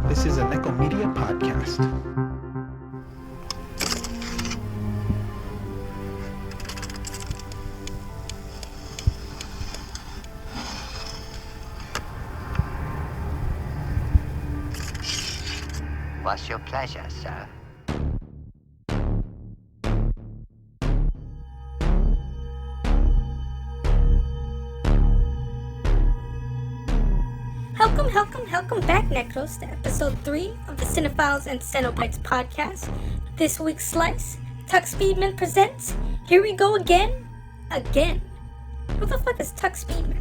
This is a Nekko Media podcast. What's your pleasure, sir? Welcome back, Nekkos, to episode 3 of the Cinephiles and Cenobites podcast. This week's slice, Tuck Speedman presents Here We Go Again. Who the fuck is Tuck Speedman?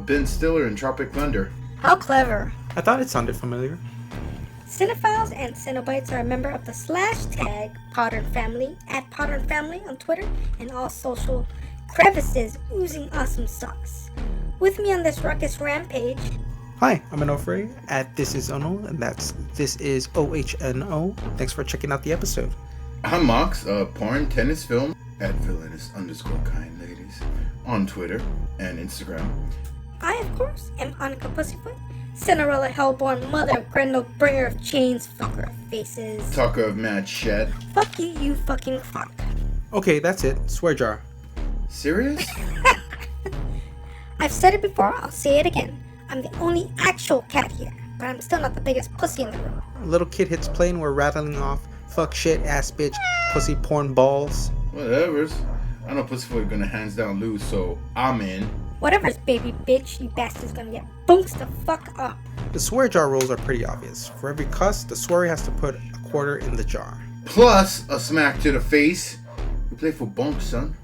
Ben Stiller in Tropic Thunder. How clever. I thought it sounded familiar. Cinephiles and Cenobites are a member of the Slashtag Podern family, at Podern Family on Twitter, and all social crevices oozing awesome sauce. With me on this ruckus rampage, Hi, I'm Onofre at This Is Ono, and This Is OHNO. Thanks for checking out the episode. I'm Mox, porn tennis film at villainous_kind ladies on Twitter and Instagram. I, of course, am Annika Pussyfoot, Cinderella Hellborn, mother of Grendel, bringer of chains, fucker of faces. Talker of mad shit. Fuck you, you fucking fuck. Okay, that's it. Swear jar. Serious? I've said it before, I'll say it again. I'm the only actual cat here, but I'm still not the biggest pussy in the room. A little kid hits play and we're rattling off fuck shit, ass bitch, pussy porn balls. Whatever's. I know Pussyfoot gonna hands down lose, so I'm in. Whatever's, baby bitch, you bastard's gonna get boomsed the fuck up. The swear jar rules are pretty obvious. For every cuss, the swearer has to put a quarter in the jar. Plus a smack to the face. We play for bunk, son.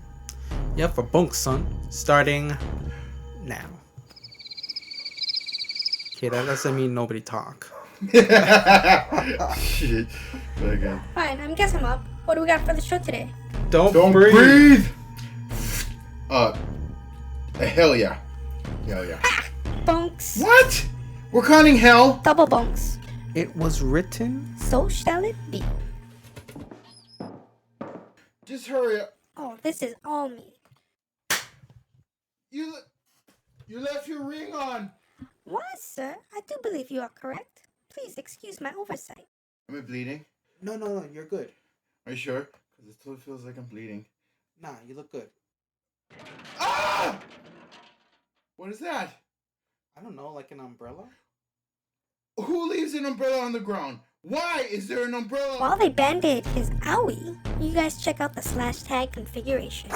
Yep, for bunk, son. Starting now. Okay, that doesn't mean nobody talk. Shit. Okay. Fine, I guess I'm up. What do we got for the show today? Don't breathe! Hell yeah. Hell yeah. Bunks. What? We're counting hell? Double bunks. It was written. So shall it be. Just hurry up. Oh, this is all me. You left your ring on. Why, sir? I do believe you are correct. Please excuse my oversight. Am I bleeding? No, you're good. Are you sure? Because it still feels like I'm bleeding. Nah, you look good. Ah! What is that? I don't know, like an umbrella? Who leaves an umbrella on the ground? Why is there an umbrella? While they band-aid his owie, you guys check out the /tag configuration.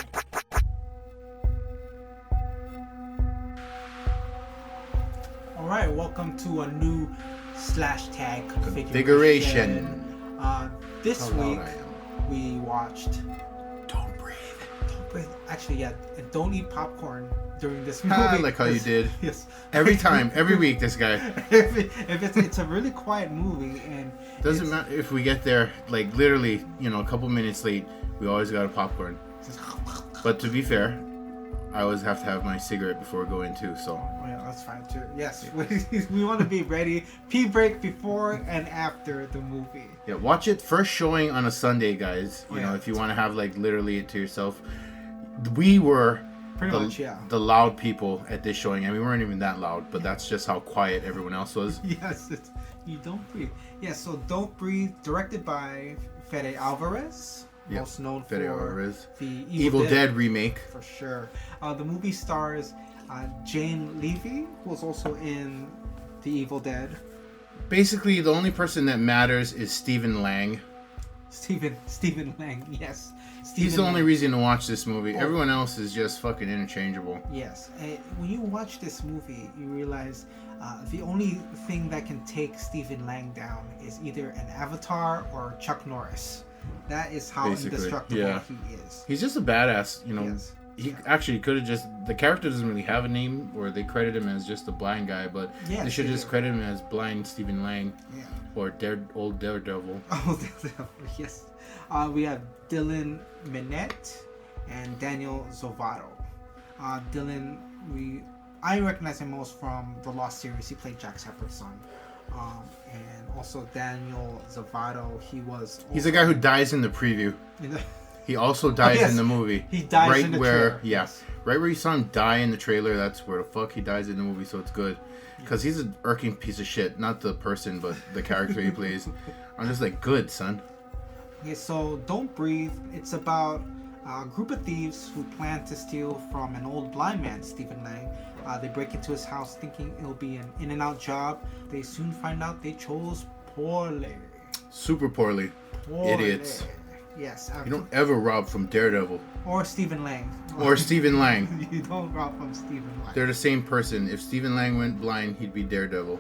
Alright, welcome to a new /tag Configuration. This How loud week I we watched Don't breathe. Actually, yeah, and don't eat popcorn during this movie. I like how you did. Yes. Every time, every week, this guy. if it's a really quiet movie and Doesn't matter if we get there, like literally, a couple minutes late, we always got a popcorn. But to be fair, I always have to have my cigarette before we go in too, so. Oh, yeah, that's fine too. Yes, we want to be ready. Pee break before and after the movie. Yeah, watch it first showing on a Sunday, guys. You Oh, know, yeah. if you want to have like literally it to yourself. We were Pretty much, yeah. the loud people at this showing, and we weren't even that loud, but that's just how quiet everyone else was. Yes, you Don't Breathe. Yeah, so Don't Breathe, directed by Fede Alvarez, most known Fede for Alvarez. the Evil Dead remake. For sure. The movie stars Jane Levy, who was also in The Evil Dead. Basically, the only person that matters is Stephen Lang. Stephen Lang, yes. He's the only reason to watch this movie. Everyone else is just fucking interchangeable. Yes. When you watch this movie, you realize the only thing that can take Stephen Lang down is either an Avatar or Chuck Norris. That is how indestructible he is. He's just a badass, Yes. He actually could have just... The character doesn't really have a name, or they credit him as just a blind guy, but they should just credit him as blind Stephen Lang. Yeah. Or old Daredevil. Oh, Daredevil, yes. We have Dylan Minnette and Daniel Zovato. Dylan, I recognize him most from the Lost series. He played Jack Shepherd's son. And also Daniel Zovato, he's the guy who dies in the preview. He also dies in the movie. He dies in the trailer. Yes. Right where you saw him die in the trailer, that's where the fuck he dies in the movie, so it's good. Because he's an irking piece of shit. Not the person, but the character he plays. I'm just like, good, son. Okay, so Don't Breathe, it's about a group of thieves who plan to steal from an old blind man, Stephen Lang. They break into his house thinking it'll be an in-and-out job. They soon find out they chose poorly. Super poorly. Idiots. Yes. You don't ever rob from Daredevil. Or Stephen Lang. Or Stephen Lang. You don't rob from Stephen Lang. They're the same person. If Stephen Lang went blind, he'd be Daredevil.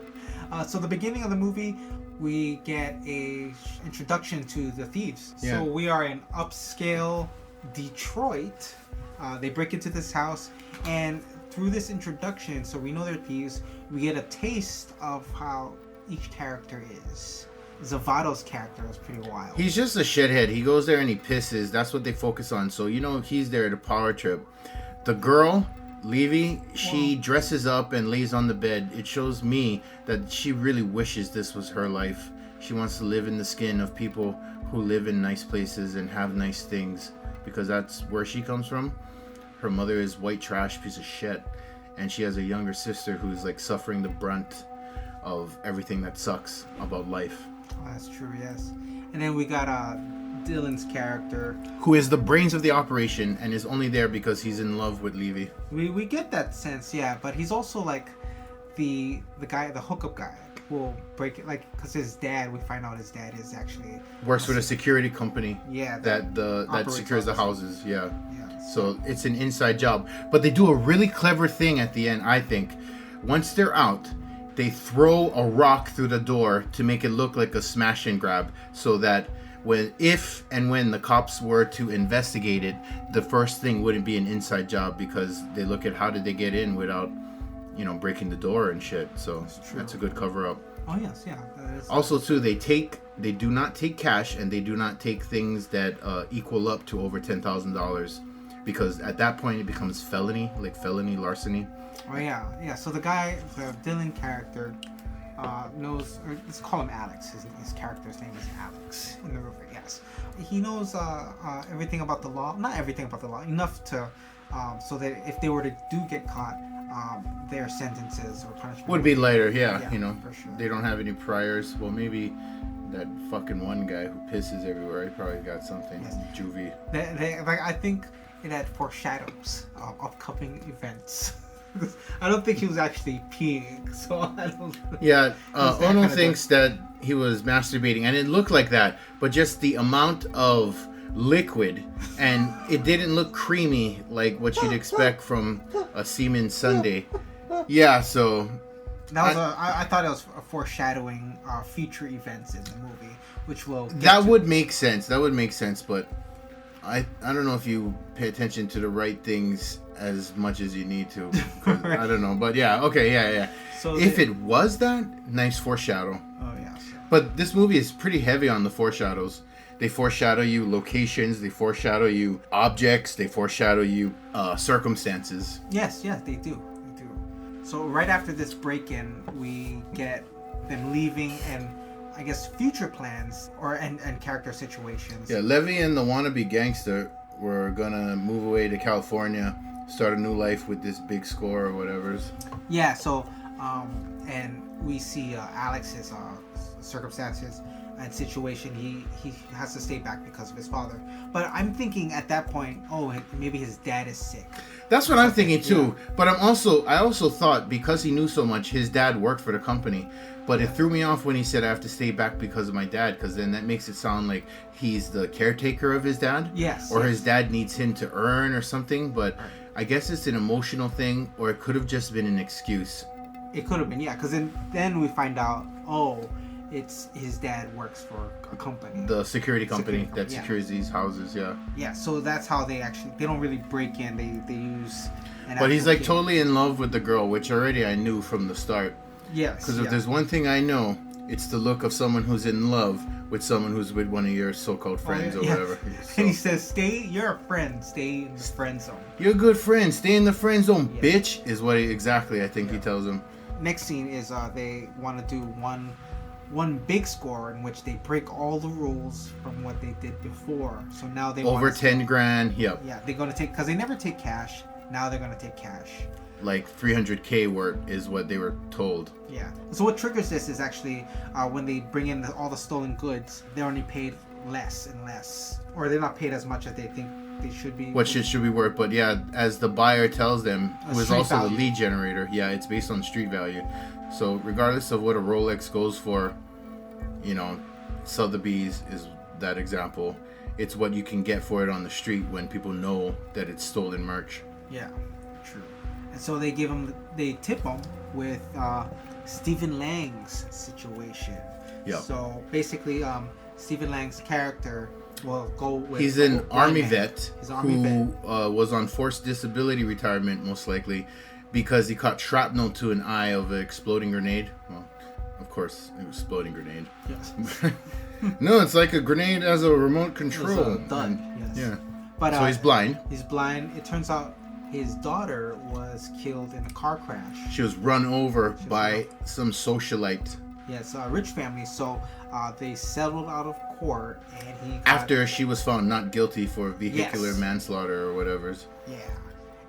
So the beginning of the movie, we get a introduction to the thieves. Yeah. So we are in upscale Detroit. They break into this house, and through this introduction, so we know they're thieves, we get a taste of how each character is. Zavato's character is pretty wild. He's just a shithead. He goes there and he pisses. That's what they focus on. So, he's there to power trip. The girl, Levy, she dresses up and lays on the bed. It shows me that she really wishes this was her life. She wants to live in the skin of people who live in nice places and have nice things, because that's where she comes from. Her mother is white trash, piece of shit. And she has a younger sister who's like suffering the brunt of everything that sucks about life. Oh, that's true, yes. And then we got Dylan's character, who is the brains of the operation and is only there because he's in love with Levy. We get that sense, yeah, but he's also like the guy, the hookup guy, who will break it, like, because his dad, we find out his dad is actually works with a security company. Yeah, that secures the houses. Yeah. So it's an inside job, but they do a really clever thing at the end. I think once they're out, they throw a rock through the door to make it look like a smash and grab, so that if and when the cops were to investigate it, the first thing wouldn't be an inside job, because they look at how did they get in without, breaking the door and shit. So that's a good cover up. Oh yes, yeah. Also, too, they do not take cash, and they do not take things that equal up to over $10,000, because at that point it becomes felony larceny. Oh yeah. So the Dylan character, knows, or let's call him Alex. His character's name is Alex in the movie. Yes, he knows everything about the law. Not everything about the law, enough to so that if they were to get caught, their sentences or punishment would be lighter. Yeah, for sure. They don't have any priors. Well, maybe that fucking one guy who pisses everywhere, he probably got something. Yes. Juvie. I think it had foreshadows of upcoming events. I don't think he was actually peeing, so I don't. Yeah, Ono thinks that he was masturbating, and it looked like that, but just the amount of liquid, and it didn't look creamy like what you'd expect from a semen sundae. Yeah, so that was I thought it was a foreshadowing future events in the movie, which will. Would make sense. That would make sense, but I don't know if you pay attention to the right things as much as you need to. Right. I don't know, but yeah, okay, yeah. So if it was that, nice foreshadow. Oh yeah. But this movie is pretty heavy on the foreshadows. They foreshadow you locations, they foreshadow you objects, they foreshadow you circumstances. Yes, they do. So right after this break-in, we get them leaving and I guess future plans and character situations. Yeah, Levy and the wannabe gangster were gonna move away to California, start a new life with this big score or whatever's. Yeah, so and we see Alex's circumstances and situation. He has to stay back because of his father. But I'm thinking at that point, maybe his dad is sick. That's what I'm thinking too. Yeah. But I also thought, because he knew so much, his dad worked for the company. But it threw me off when he said I have to stay back because of my dad, because then that makes it sound like he's the caretaker of his dad. Yes. Or his dad needs him to earn or something. But I guess it's an emotional thing, or it could have just been an excuse. It could have been, yeah. Because then we find out, it's his dad works for a company. The security company that secures these houses, yeah. Yeah, so that's how they don't really break in. They use But he's like totally in love with the girl, which already I knew from the start. Yes. Because if there's one thing I know, it's the look of someone who's in love with someone who's with one of your so-called friends or whatever. So. And he says, you're a friend, stay in the friend zone. You're a good friend, stay in the friend zone, bitch, is what I think he tells him. Next scene is they want to do one one big score in which they break all the rules from what they did before. So now they over 10 grand. Yep. Yeah, they're gonna take, because they never take cash. Now they're gonna take cash. Like 300K worth is what they were told. Yeah. So what triggers this is actually when they bring in all the stolen goods, they're only paid less and less, or they're not paid as much as they think they should be. What shit should be worth? But yeah, as the buyer tells them, who is also value. the lead generator. Yeah, it's based on street value. So regardless of what a Rolex goes for, you know, Sotheby's is that example. It's what you can get for it on the street when people know that it's stolen merch. Yeah, true. And so they tip them with Stephen Lang's situation. Yeah. So basically, Stephen Lang's character will go with. He's an army vet who was on forced disability retirement, most likely, because he caught shrapnel to an eye of an exploding grenade. Well, of course, it was exploding grenade. Yes. No, it's like a grenade as a remote control. Yes. Yeah. But so he's blind. He's blind. It turns out his daughter was killed in a car crash. She was run over by some socialite. Yes, a rich family. So they settled out of court, and he got, after she was found not guilty for vehicular manslaughter or whatever. Yeah,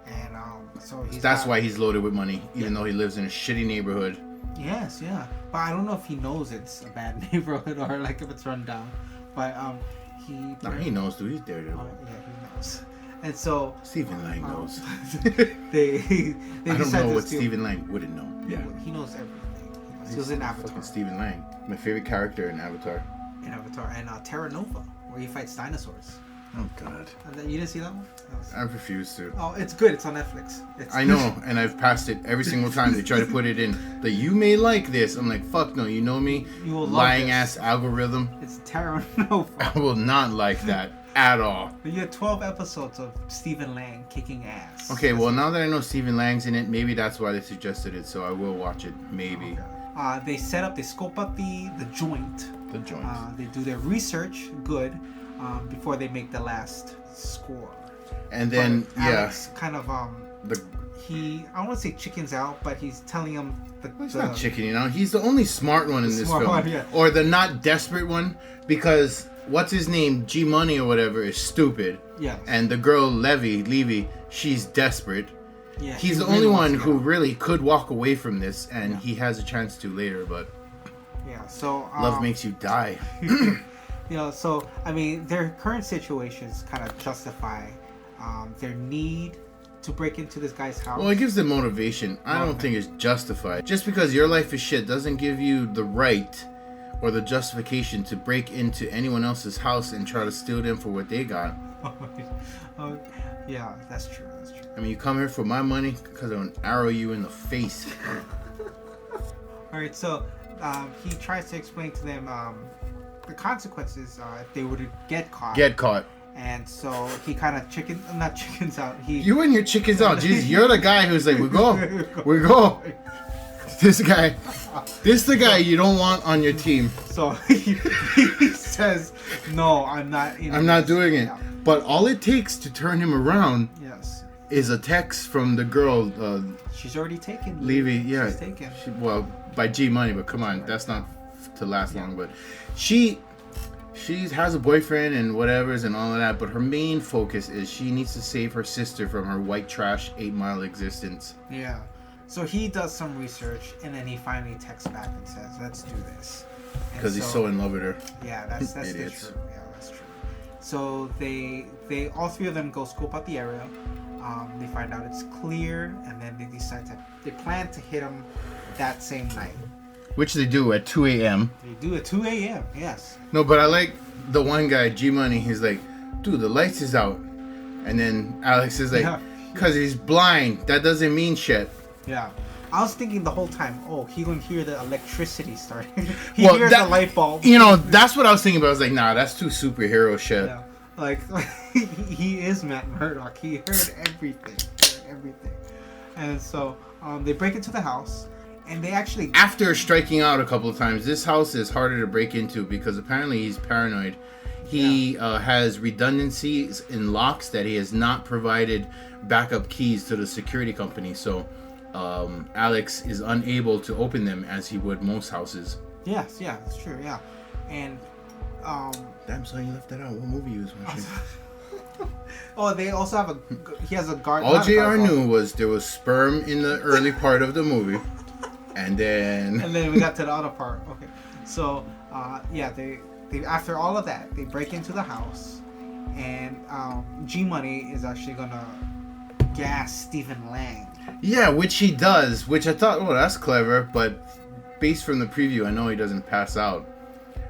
and so that's why he's loaded with money, even though he lives in a shitty neighborhood. Yes, yeah, but I don't know if he knows it's a bad neighborhood or like if it's run down. But he knows, dude. He's Daredevil. Yeah, he knows. And so Stephen Lang knows. they I don't know what Stephen Lang wouldn't know. Yeah, he knows everything. He was in Avatar. Fucking Stephen Lang, my favorite character in Avatar. And Terra Nova, where he fights dinosaurs. Oh God! You didn't see that one? I refuse to. Oh, it's good. It's on Netflix. I know, and I've passed it every single time they try to put it in. That you may like this. I'm like, fuck no. You know me. You will lying ass algorithm. It's Terra Nova. I will not like that at all. But you had 12 episodes of Stephen Lang kicking ass. Okay, well now that I know Stephen Lang's in it, maybe that's why they suggested it. So I will watch it. Maybe. Okay. They scope out the joint. The joint. They do their research good before they make the last score. And then Alex kind of I he don't want to say chickens out, but he's telling him he's not chickening out. He's the only smart one in this film, yeah. Or the not desperate one, because what's his name, G Money or whatever, is stupid. Yeah. And the girl Levy, she's desperate. Yeah. He's the only one who really could walk away from this, and he has a chance to later, but. Yeah. So. Love makes you die. You know, so I mean, their current situations kind of justify their need to break into this guy's house. Well, it gives them motivation. I don't think it's justified. Just because your life is shit doesn't give you the right or the justification to break into anyone else's house and try to steal them for what they got. Yeah, that's true. I mean, you come here for my money because I'm gonna arrow you in the face. All right, so he tries to explain to them the consequences if they were to get caught. And so he kind of not chickens out. You and your chickens out. Jeez, you're the guy who's like, we go. This is the guy you don't want on your team. So he says, no, I'm not. I'm not doing it. Yeah. But all it takes to turn him around is a text from the girl. She's already taken. Levy, yeah. She's taken. Well, by G Money, but come on, that's not to last long. But she has a boyfriend and whatever's and all of that. But her main focus is she needs to save her sister from her white trash 8 Mile existence. Yeah. So he does some research and then he finally texts back and says, "Let's do this." Because he's so in love with her. Yeah, that's true. Yeah, that's true. So they all three of them go scope out the area. They find out it's clear, and then they plan to hit him that same night. Which they do at 2 a.m. They do at 2 a.m. Yes. No, but I like the one guy, G Money. He's like, "Dude, the lights is out," and then Alex is like, "Cause he's blind. That doesn't mean shit." Yeah. I was thinking the whole time, he gonna hear the electricity starting. He hears the light bulb. You know, that's what I was thinking about. I was like, nah, that's too superhero shit. Yeah. Like, he is Matt Murdock. He heard everything. And so, they break into the house, and they actually... After striking out a couple of times, this house is harder to break into because apparently he's paranoid. He has redundancies in locks that he has not provided backup keys to the security company, so... Alex is unable to open them as he would most houses. Yes, yeah, that's true. Yeah, and damn, son, you left that out. What movie you was watching? Oh, they also have he has a guard. All JR knew was there was sperm in the early part of the movie, and then we got to the other part. Okay, so yeah, they after all of that, they break into the house, and G Money is actually gonna gas Stephen Lang. Yeah, which he does, which I thought, oh, that's clever, but based from the preview, I know he doesn't pass out.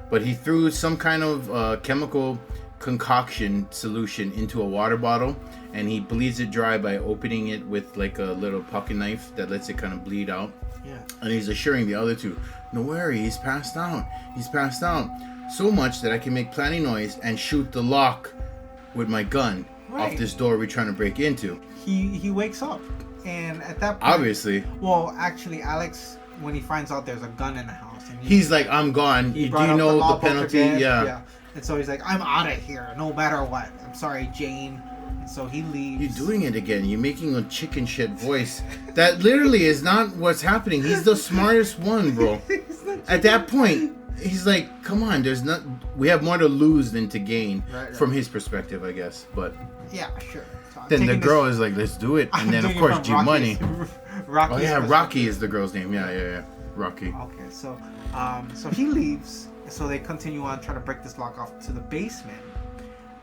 But he threw some kind of chemical concoction solution into a water bottle, and he bleeds it dry by opening it with like a little pocket knife that lets it kind of bleed out. Yeah. And he's assuring the other two, no worry, he's passed out. He's passed out. So much that I can make plenty noise and shoot the lock with my gun off this door we're trying to break into. He wakes up, and at that point, obviously. Well, actually, Alex, when he finds out there's a gun in the house, and he's like, I'm gone. Do you know the penalty? Yeah. And so he's like, I'm out of here, no matter what. I'm sorry, Jane. And so he leaves. You're doing it again. You're making a chicken shit voice. That literally is not what's happening. He's the smartest one, bro. At that point, he's like, come on, we have more to lose than to gain, from his perspective, I guess. But yeah, sure. So then the girl is like, let's do it. And then, of course, G Money. Rocky. Oh, yeah, Rocky is the girl's name. Yeah. Rocky. Okay, so he leaves. So they continue on trying to break this lock off to the basement.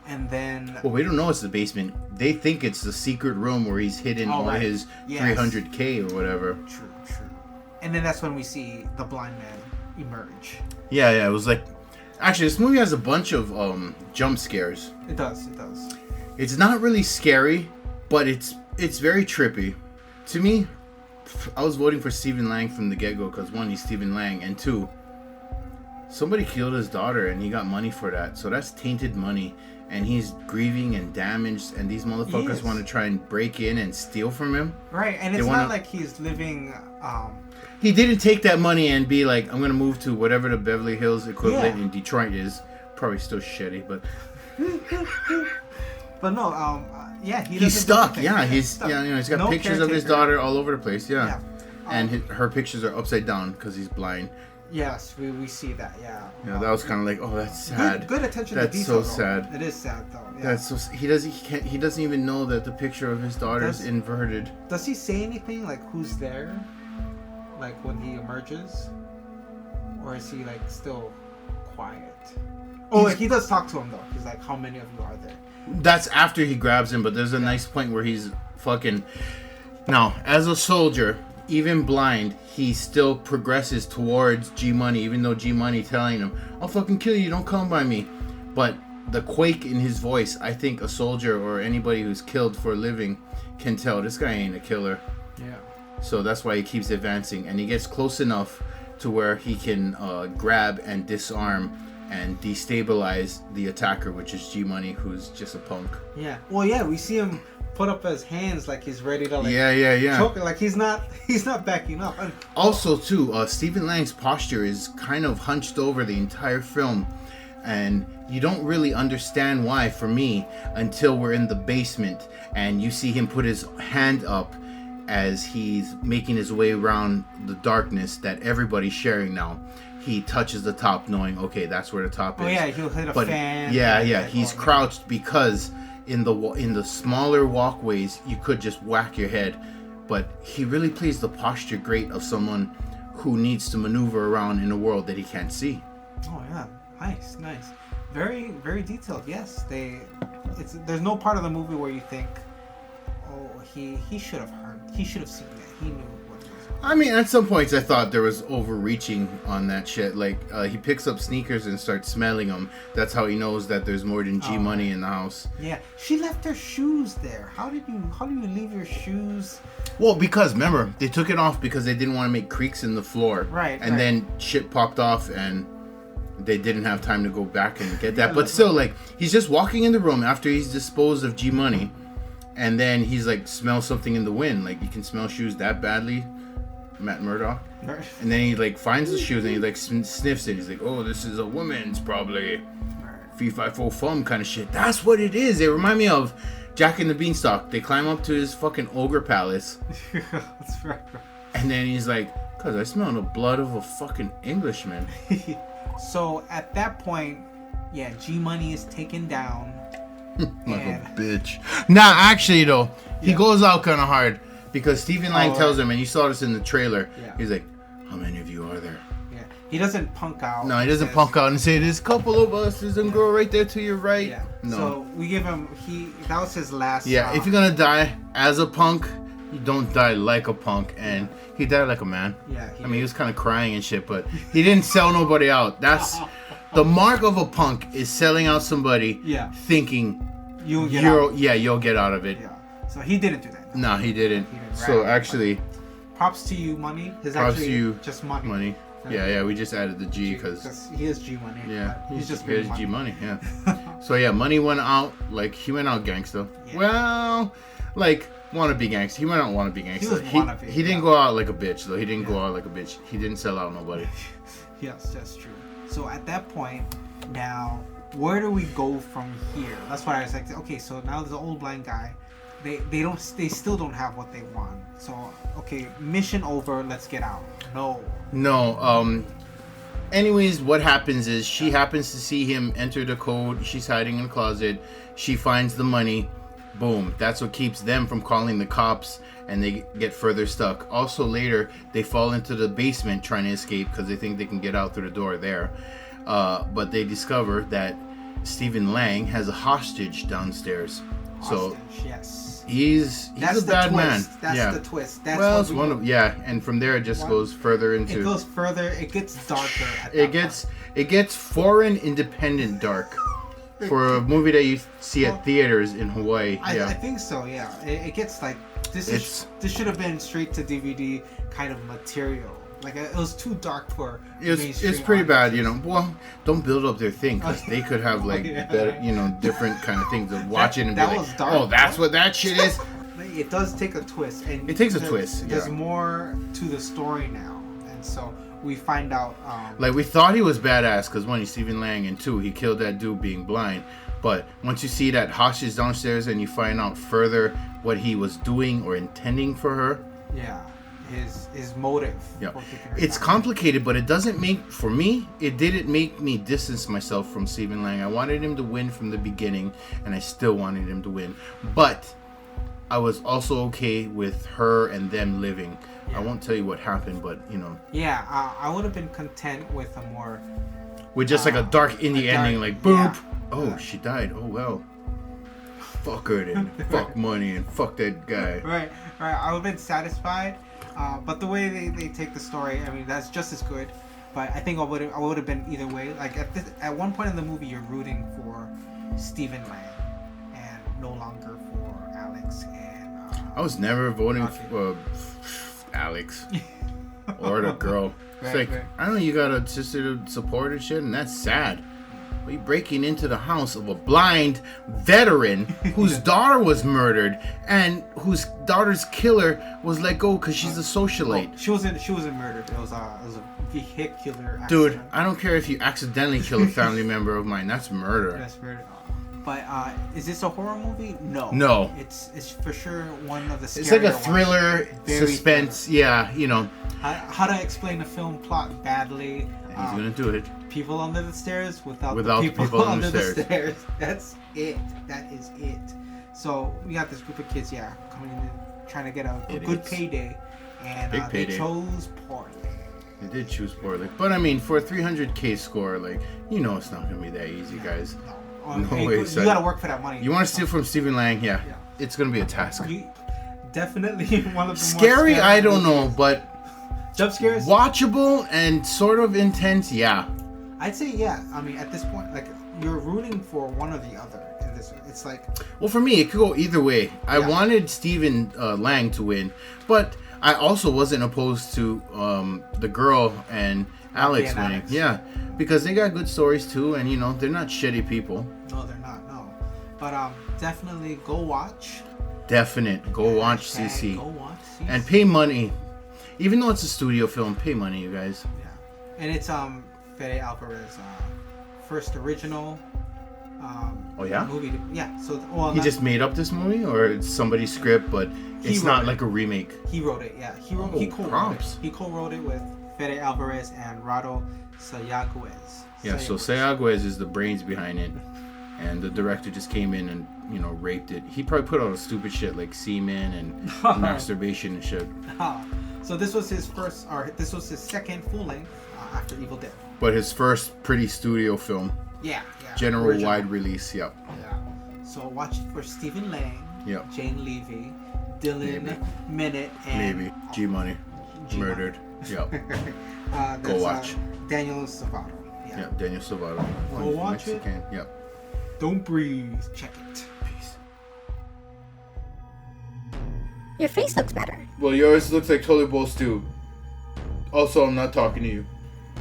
And then... Well, we don't know it's the basement. They think it's the secret room where he's hidden all his 300K or whatever. True. And then that's when we see the blind man emerge. Yeah, it was like... Actually, this movie has a bunch of jump scares. It does. It's not really scary, but it's very trippy. To me, I was voting for Stephen Lang from the get-go because, one, he's Stephen Lang, and two, somebody killed his daughter and he got money for that. So that's tainted money. And he's grieving and damaged, and these motherfuckers want to try and break in and steal from him. Right, and it's not like he's living... He didn't take that money and be like, I'm going to move to whatever the Beverly Hills equivalent in Detroit is. Probably still shitty, but... But no, he's stuck. Yeah, he's stuck. Yeah, he's got pictures of his daughter all over the place, and her pictures are upside down because he's blind. Yes, we see that. Yeah. Yeah, that was kind of like, oh, that's sad. Good attention to detail. That's so sad. It is sad though. Yeah. That's so. He doesn't even know that the picture of his daughter is inverted. Does he say anything like who's there, like when he emerges, or is he like still quiet? Oh, he does talk to him though. He's like, how many of you are there? That's after he grabs him, but there's a nice point where he's fucking. Now, as a soldier, even blind, he still progresses towards G Money, even though G Money telling him, I'll fucking kill you, don't come by me. But the quake in his voice, I think a soldier or anybody who's killed for a living can tell this guy ain't a killer. Yeah. So that's why he keeps advancing, and he gets close enough to where he can grab and disarm and destabilize the attacker, which is G Money, who's just a punk. Yeah. Well, yeah, we see him put up his hands like he's ready to choke, like he's not backing up. Also too, Stephen Lang's posture is kind of hunched over the entire film, and you don't really understand why, for me, until we're in the basement and you see him put his hand up as he's making his way around the darkness that everybody's sharing now. He touches the top knowing, okay, that's where the top is. Oh yeah, he'll hit a fan. Yeah, he's crouched because in the smaller walkways you could just whack your head, but he really plays the posture great of someone who needs to maneuver around in a world that he can't see. Oh yeah, nice, very, very detailed. Yes, there's no part of the movie where you think, oh, he should have heard, he should have seen that, he knew what was going on. I mean, at some points I thought there was overreaching on that shit. Like he picks up sneakers and starts smelling them. That's how he knows that there's more than G Money in the house. Yeah, she left her shoes there. How do you leave your shoes? Well, because remember, they took it off because they didn't want to make creaks in the floor. Right. And then shit popped off and they didn't have time to go back and get that. But still, like, he's just walking in the room after he's disposed of G Money, and then he's like, smells something in the wind. Like, you can smell shoes that badly, Matt Murdock. And then he like finds the shoes and he like sniffs it. He's like, oh, this is a woman's probably. Fee fi fo fum kind of shit. That's what it is. They remind me of Jack and the Beanstalk. They climb up to his fucking ogre palace. That's right. And then he's like, Because I smell the blood of a fucking Englishman. So at that point, yeah, G Money is taken down. Like a bitch. Nah, actually though, he goes out kind of hard because Stephen Lang tells him, and you saw this in the trailer. Yeah. He's like, "How many of you are there?" Yeah. He doesn't punk out. No, he doesn't punk out and say, "There's a couple of us. There's a girl right there to your right." Yeah. No. So we give him. That was his last. Yeah. If you're gonna die as a punk, you don't die like a punk, and he died like a man. Yeah. I mean, he was kind of crying and shit, but he didn't sell nobody out. That's the mark of a punk, is selling out somebody. Yeah. Thinking you'll get out. Yeah, you'll get out of it. Yeah. So he didn't do that. No, he didn't. So actually, props to you, Money. Props to you, just Money. Money. Yeah, we just added the G because he is G Money. Yeah, he's just G Money. Yeah. So yeah, Money went out he went out gangsta. Yeah. Well, like wannabe gangsta. He went out wannabe gangsta. He didn't go out like a bitch though. He didn't go out like a bitch. He didn't sell out nobody. Yes, that's true. So at that point, now where do we go from here? That's why I was like, okay, so now there's an old blind guy. They still don't have what they want. So okay, mission over. Let's get out. No. Anyways, what happens is she happens to see him enter the code. She's hiding in the closet. She finds the money. Boom. That's what keeps them from calling the cops, and they get further stuck. Also later, they fall into the basement trying to escape because they think they can get out through the door there. But they discover that Stephen Lang has a hostage downstairs. Yes. He's a bad man. That's the twist. That's it's one of and from there it just goes further into. It goes further. It gets darker. It gets foreign independent dark for a movie that you see at theaters in Hawaii. I think so. Yeah, it gets like this should have been straight to DVD kind of material. Like it was too dark for. It's pretty bad, you know. Well, don't build up their thing because they could have like better, different kind of things to watch it and be like, dark, oh, that's what that shit is. It does take a twist, and it takes a twist. There's more to the story now, and so we find out. Like we thought he was badass because one, he's Stephen Lang, and two, he killed that dude being blind. But once you see that hostage downstairs and you find out further what he was doing or intending for her. Yeah. His motive. Yeah, it's complicated, but it doesn't it didn't make me distance myself from Stephen Lang. I wanted him to win from the beginning, and I still wanted him to win. But I was also okay with her and them living. Yeah. I won't tell you what happened, but Yeah, I would have been content with a more. With just like a dark indie ending, like boop. Yeah. Oh, she died. Oh well. Fuck her then. Fuck Money and fuck that guy. Right. I would have been satisfied. But the way they take the story, I mean, that's just as good. But I think I would have been either way. Like at one point in the movie, you're rooting for Stephen Lang, and no longer for Alex. And I was never voting for Alex or the girl. It's I know you got a sister to support and shit, and that's sad. But you're breaking into the house of a blind veteran whose daughter was murdered and whose daughter's killer was let go because she's a socialite. She wasn't murdered. It was a vehicular accident. Dude, I don't care if you accidentally kill a family member of mine. That's murder. That's murder. But is this a horror movie? No. It's for sure one of the. It's like a thriller, suspense. Thriller. Yeah, How to explain the film plot badly. He's gonna do it. People under the stairs without the people under the stairs. That's it. That is it. So we got this group of kids, coming in trying to get a good payday, and they chose poorly. They did choose poorly, but I mean, for a 300K score, like it's not gonna be that easy, guys. No way. You gotta work for that money. You want to steal from Stephen Lang? Yeah. It's gonna be a task. Definitely one of the scary. More I don't know, but jump scares. Watchable and sort of intense. Yeah. I'd say I mean, at this point, like you're rooting for one or the other in this. It's like. Well, for me, it could go either way. I wanted Stephen Lang to win, but I also wasn't opposed to the girl and Alex winning. Yeah, because they got good stories too, and they're not shitty people. No, they're not. No, but definitely go watch. Go watch CC. Go watch CC. And pay money, even though it's a studio film. Pay money, you guys. Yeah, and it's Fede Alvarez first original Oh yeah. Movie. So he just made up this movie, or it's somebody's script, but it's not like a remake. He wrote it. Yeah, he co-wrote it. He co-wrote it with Fede Alvarez and Rado Sayagüez. Yeah, so Sayagüez is the brains behind it, and the director just came in and raped it. He probably put all the stupid shit like semen and masturbation and shit. So this was his second full length after Evil Dead. But his first pretty studio film. Yeah. General original. wide release. Yep. Yeah. So watch it for Stephen Lang. Yep. Jane Levy, Dylan Minute, and maybe G Money murdered. Yep. Go watch. Daniel Salvato. Yeah, Daniel Salvato. Go watch Mexican. it. Yep. Don't breathe. Check it. Peace. Your face looks better. Well, yours looks like toilet bowl stew. Also, I'm not talking to you.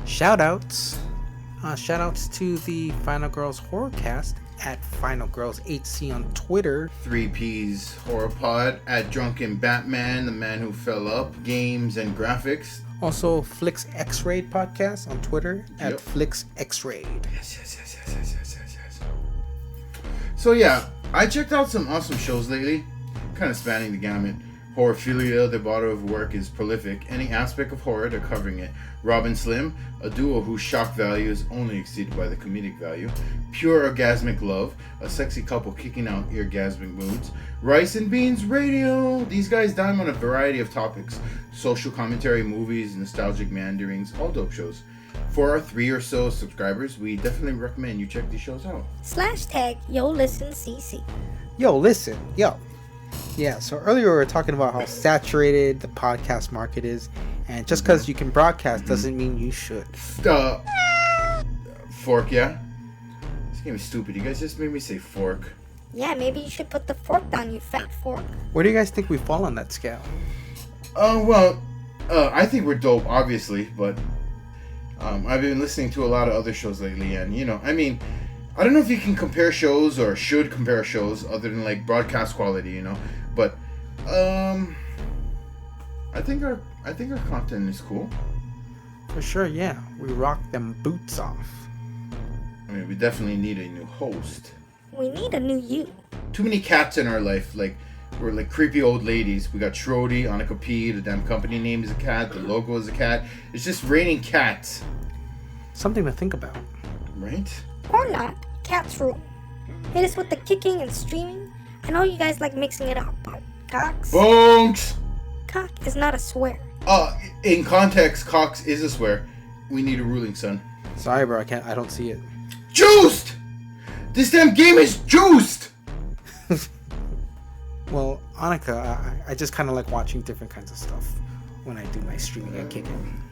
Shoutouts to the Final Girls Horrorcast at Final Girls HC on Twitter. 3P's Horror Pod at Drunken Batman, the man who fell up, games and graphics. Also, Flicks X-Rayed podcast on Twitter at Flicks X-Rayed. Yes. So yeah, I checked out some awesome shows lately, kind of spanning the gamut. Horrorphilia, their body of work is prolific. Any aspect of horror, they're covering it. Robin Slim, a duo whose shock value is only exceeded by the comedic value. Pure orgasmic love, a sexy couple kicking out orgasmic moods. Rice and Beans Radio, these guys dime on a variety of topics. Social commentary, movies, nostalgic meanderings, all dope shows. For our 3 or so subscribers, we definitely recommend you check these shows out. /tag Yo Listen CC. Yo, listen. Yeah, so earlier we were talking about how saturated the podcast market is, and just because you can broadcast doesn't mean you should. Fork, yeah? This game is stupid. You guys just made me say fork. Yeah, maybe you should put the fork down, you fat fork. Where do you guys think we fall on that scale? I think we're dope, obviously, but I've been listening to a lot of other shows lately, and I don't know if you can compare shows or should compare shows other than like broadcast quality, but I think our content is cool. For sure, yeah. We rock them boots off. I mean, we definitely need a new host. We need a new you. Too many cats in our life, we're like creepy old ladies. We got Schrody, Annika P, the damn company name is a cat, the logo is a cat. It's just raining cats. Something to think about. Right? Or not. Cats rule. Hit us with the kicking and streaming. I know you guys like mixing it up, but cocks. Bonks! Cock is not a swear. In context, cocks is a swear. We need a ruling, son. Sorry, bro, I don't see it. Juiced! This damn game is juiced! Well, Annika, I just kind of like watching different kinds of stuff when I do my streaming and kicking.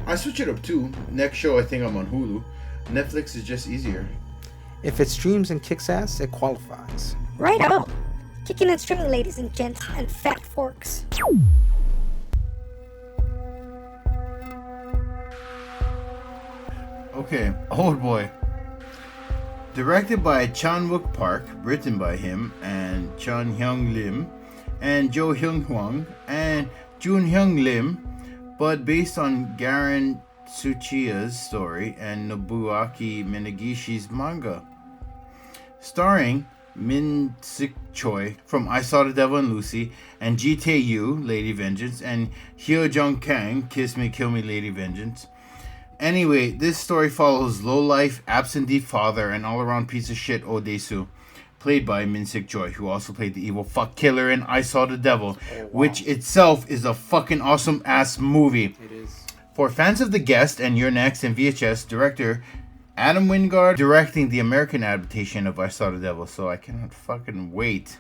I switch it up too. Next show, I think I'm on Hulu. Netflix is just easier. If it streams and kicks ass, it qualifies. Right on. Kicking and streaming, ladies and gents, and fat forks. Okay, Old Boy. Directed by Chan-wook Park, written by him and Chun Hyung Lim, and Jo Hyung Hwang, and Jun Hyung Lim, but based on Garen Tsuchiya's story and Nobuaki Minagishi's manga. Starring Min Sik Choi from I Saw the Devil and Lucy, and Ji Tae-yu, Lady Vengeance, and Hyo Jung Kang, Kiss Me Kill Me Lady Vengeance. Anyway, this story follows low-life, absentee father and all-around piece of shit Odesu, played by Min Sik Choi, who also played the evil fuck killer in I Saw the Devil, which itself is a fucking awesome-ass movie. It is. For fans of The Guest and You're Next and VHS, director Adam Wingard directing the American adaptation of I Saw the Devil, so I cannot fucking wait.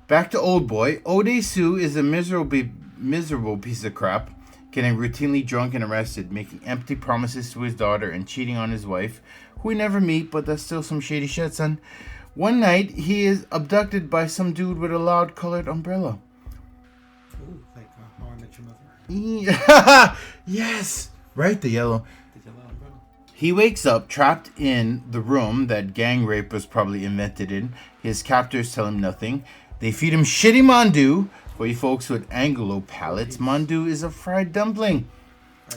Back to Old Boy. Odesu is a miserable piece of crap, getting routinely drunk and arrested, making empty promises to his daughter and cheating on his wife, who we never meet, but that's still some shady shit, son. One night, he is abducted by some dude with a loud colored umbrella. Ooh, like How I Met Your Mother. Yes! Right, the yellow. The yellow umbrella. He wakes up trapped in the room that gang rape was probably invented in. His captors tell him nothing. They feed him shitty mandu. For you folks with Anglo palates, mandu is a fried dumpling.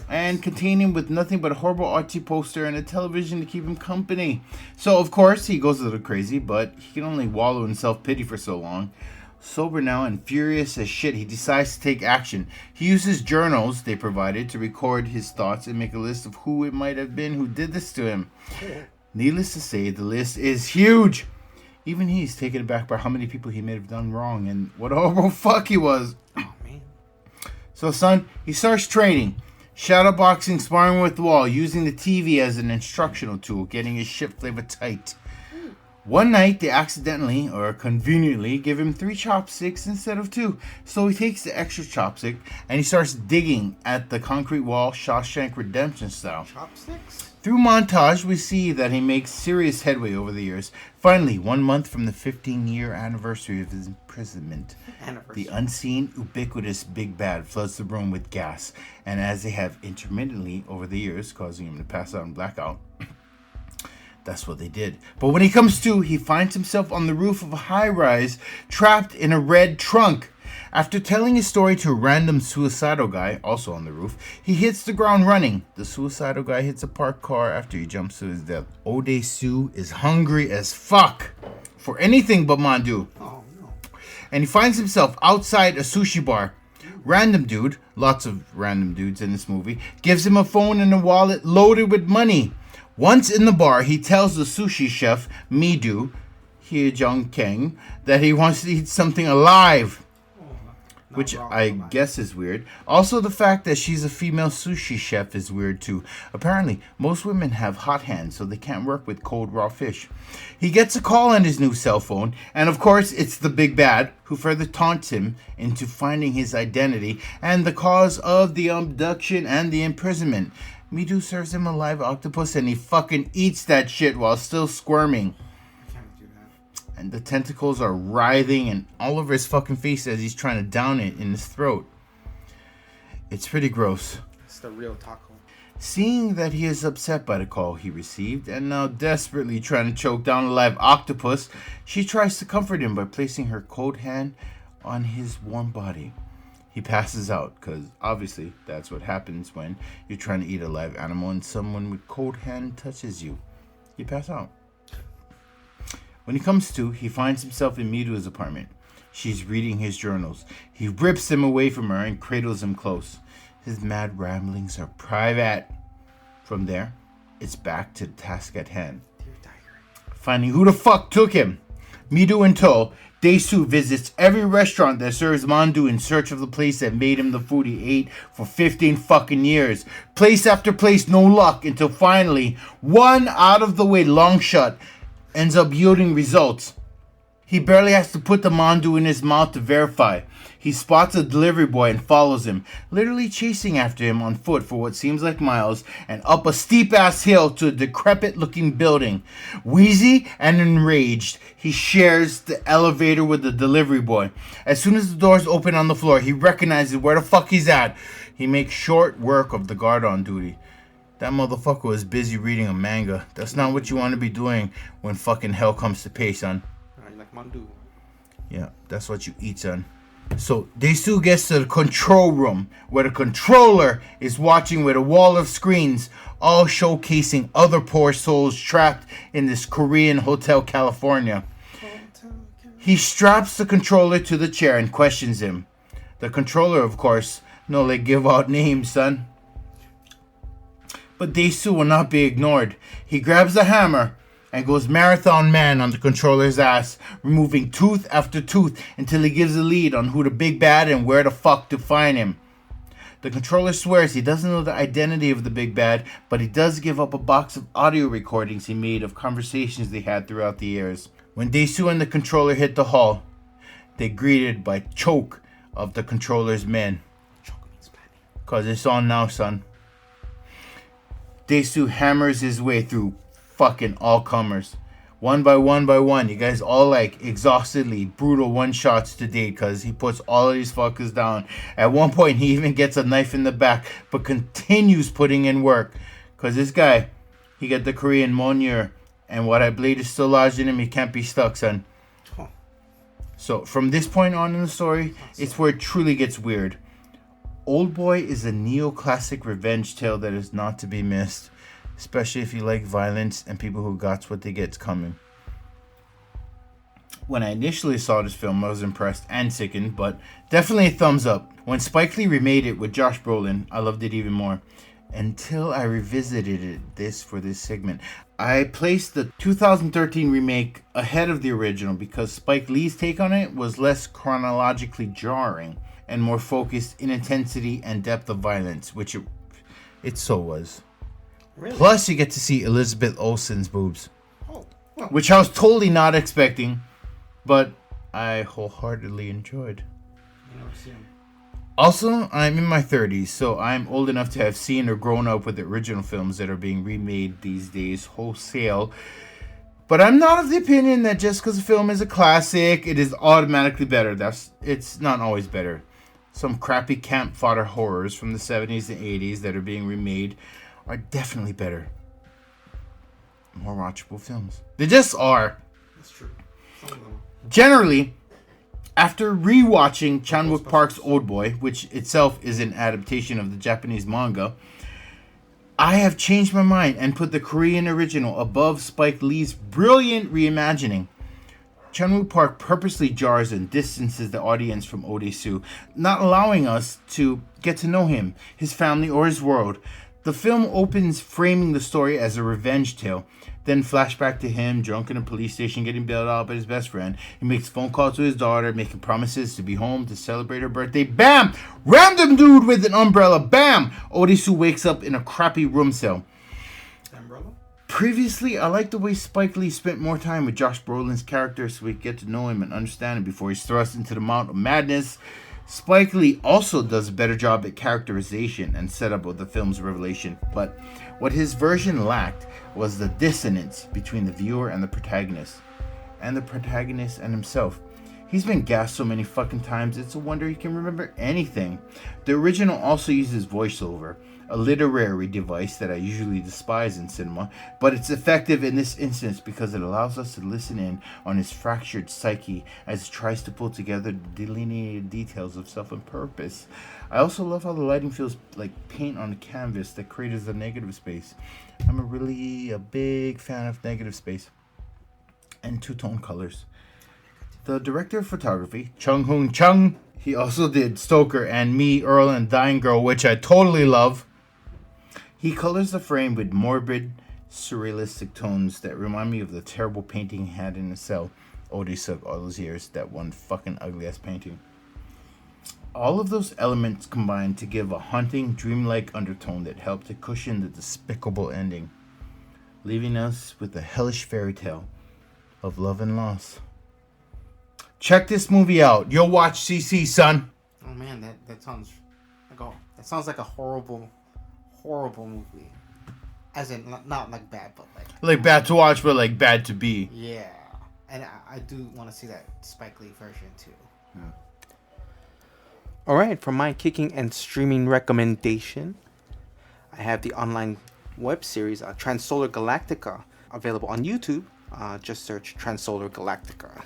and contain him with nothing but a horrible artsy poster and a television to keep him company. So, of course, he goes a little crazy, but he can only wallow in self-pity for so long. Sober now and furious as shit, he decides to take action. He uses journals they provided to record his thoughts and make a list of who it might have been who did this to him. Needless to say, the list is huge. Even he's taken aback by how many people he may have done wrong and what a horrible fuck he was. Oh, man. So, son, he starts training. Shadowboxing, sparring with the wall, using the TV as an instructional tool, getting his ship flavor tight. One night, they accidentally, or conveniently, give him 3 chopsticks instead of 2. So he takes the extra chopstick, and he starts digging at the concrete wall, Slashtag Redemption style. Chopsticks? Through montage, we see that he makes serious headway over the years. Finally, 1 month from the 15-year anniversary of his imprisonment, the unseen, ubiquitous Big Bad floods the room with gas. And as they have intermittently over the years, causing him to pass out and blackout, that's what they did. But when he comes to, he finds himself on the roof of a high-rise, trapped in a red trunk. After telling his story to a random suicidal guy, also on the roof, he hits the ground running. The suicidal guy hits a parked car after he jumps to his death. Odesu is hungry as fuck for anything but mandu. Oh, no. And he finds himself outside a sushi bar. Random dude, lots of random dudes in this movie, gives him a phone and a wallet loaded with money. Once in the bar, he tells the sushi chef, Midu, Hyejong Kang, that he wants to eat something alive. Which I guess is weird. Also, the fact that she's a female sushi chef is weird too. Apparently, most women have hot hands, so they can't work with cold raw fish. He gets a call on his new cell phone, and of course, it's the Big Bad, who further taunts him into finding his identity and the cause of the abduction and the imprisonment. Midu serves him a live octopus, and he fucking eats that shit while still squirming. And the tentacles are writhing and all over his fucking face as he's trying to down it in his throat. It's pretty gross. It's the real taco. Seeing that he is upset by the call he received and now desperately trying to choke down a live octopus, she tries to comfort him by placing her cold hand on his warm body. He passes out because obviously that's what happens when you're trying to eat a live animal and someone with cold hand touches you. You pass out. When he comes to, he finds himself in Midu's apartment. She's reading his journals. He rips them away from her and cradles him close. His mad ramblings are private. From there, it's back to the task at hand. Finding who the fuck took him. Midu in tow, Daesu visits every restaurant that serves mandu in search of the place that made him the food he ate for 15 fucking years. Place after place, no luck, until finally, one out of the way long shot ends up yielding results. He barely has to put the mandu in his mouth to verify. He spots a delivery boy and follows him, literally chasing after him on foot for what seems like miles, and up a steep-ass hill to a decrepit-looking building. Wheezy and enraged, he shares the elevator with the delivery boy. As soon as the doors open on the floor, he recognizes where the fuck he's at. He makes short work of the guard on duty. That motherfucker was busy reading a manga. That's not what you want to be doing when fucking hell comes to pay, son. Like mandu. Yeah, that's what you eat, son. So, Daesu gets to the control room, where the controller is watching with a wall of screens, all showcasing other poor souls trapped in this Korean Hotel California. He straps the controller to the chair and questions him. The controller, of course, no, they give out names, son. But Daesu will not be ignored. He grabs a hammer and goes marathon man on the controller's ass, removing tooth after tooth until he gives a lead on who the Big Bad and where the fuck to find him. The controller swears he doesn't know the identity of the Big Bad, but he does give up a box of audio recordings he made of conversations they had throughout the years. When Daesu and the controller hit the hall, they're greeted by choke of the controller's men. Choke means panic. Cause it's on now, son. Daesu hammers his way through fucking all comers. One by one. You guys all like exhaustedly brutal one shots to date because he puts all of these fuckers down. At one point he even gets a knife in the back but continues putting in work. Because this guy, he got the Korean Monyer, and what I believe is still lodged in him, he can't be stuck, son. So from this point on in the story, it's where it truly gets weird. Oldboy is a neoclassic revenge tale that is not to be missed, especially if you like violence and people who got what they get's coming. When I initially saw this film, I was impressed and sickened, but definitely a thumbs up. When Spike Lee remade it with Josh Brolin, I loved it even more. Until I revisited this for this segment. I placed the 2013 remake ahead of the original because Spike Lee's take on it was less chronologically jarring and more focused in intensity and depth of violence, which it so was. Really? Plus, you get to see Elizabeth Olsen's boobs, which I was totally not expecting, but I wholeheartedly enjoyed. Also, I'm in my 30s, so I'm old enough to have seen or grown up with the original films that are being remade these days wholesale. But I'm not of the opinion that just because a film is a classic, it is automatically better. It's not always better. Some crappy camp fodder horrors from the 70s and 80s that are being remade are definitely better. More watchable films. They just are. That's true. Generally, after rewatching Chan-wook Park's Oldboy, which itself is an adaptation of the Japanese manga, I have changed my mind and put the Korean original above Spike Lee's brilliant reimagining. Chan-wook Park purposely jars and distances the audience from Ode-soo, not allowing us to get to know him, his family, or his world. The film opens framing the story as a revenge tale, then flashback to him drunk in a police station getting bailed out by his best friend. He makes phone calls to his daughter, making promises to be home to celebrate her birthday. Bam! Random dude with an umbrella. Bam! Ode-soo wakes up in a crappy room cell. Umbrella? Previously, I liked the way Spike Lee spent more time with Josh Brolin's character so we get to know him and understand him before he's thrust into the mount of madness. Spike Lee also does a better job at characterization and setup of the film's revelation, but what his version lacked was the dissonance between the viewer and the protagonist and himself. He's been gassed so many fucking times, it's a wonder he can remember anything. The original also uses voiceover, a literary device that I usually despise in cinema, but it's effective in this instance because it allows us to listen in on his fractured psyche as he tries to pull together the delineated details of self and purpose. I also love how the lighting feels like paint on a canvas that creates a negative space. I'm a big fan of negative space and two-tone colors. The director of photography, Chung Hoon Chung, he also did Stoker and Me, Earl, and Dying Girl, which I totally love. He colors the frame with morbid, surrealistic tones that remind me of the terrible painting he had in the cell Ode-soo all those years, that one fucking ugly-ass painting. All of those elements combine to give a haunting, dreamlike undertone that helped to cushion the despicable ending, leaving us with a hellish fairy tale of love and loss. Check this movie out. You'll watch CC, son. Oh man, that sounds like a horrible movie. As in, not like bad, but like bad to watch, but like bad to be. Yeah, and I do want to see that Spike Lee version too. Yeah. All right, for my kicking and streaming recommendation, I have the online web series Transolar Galactica, available on YouTube. Just search Transolar Galactica.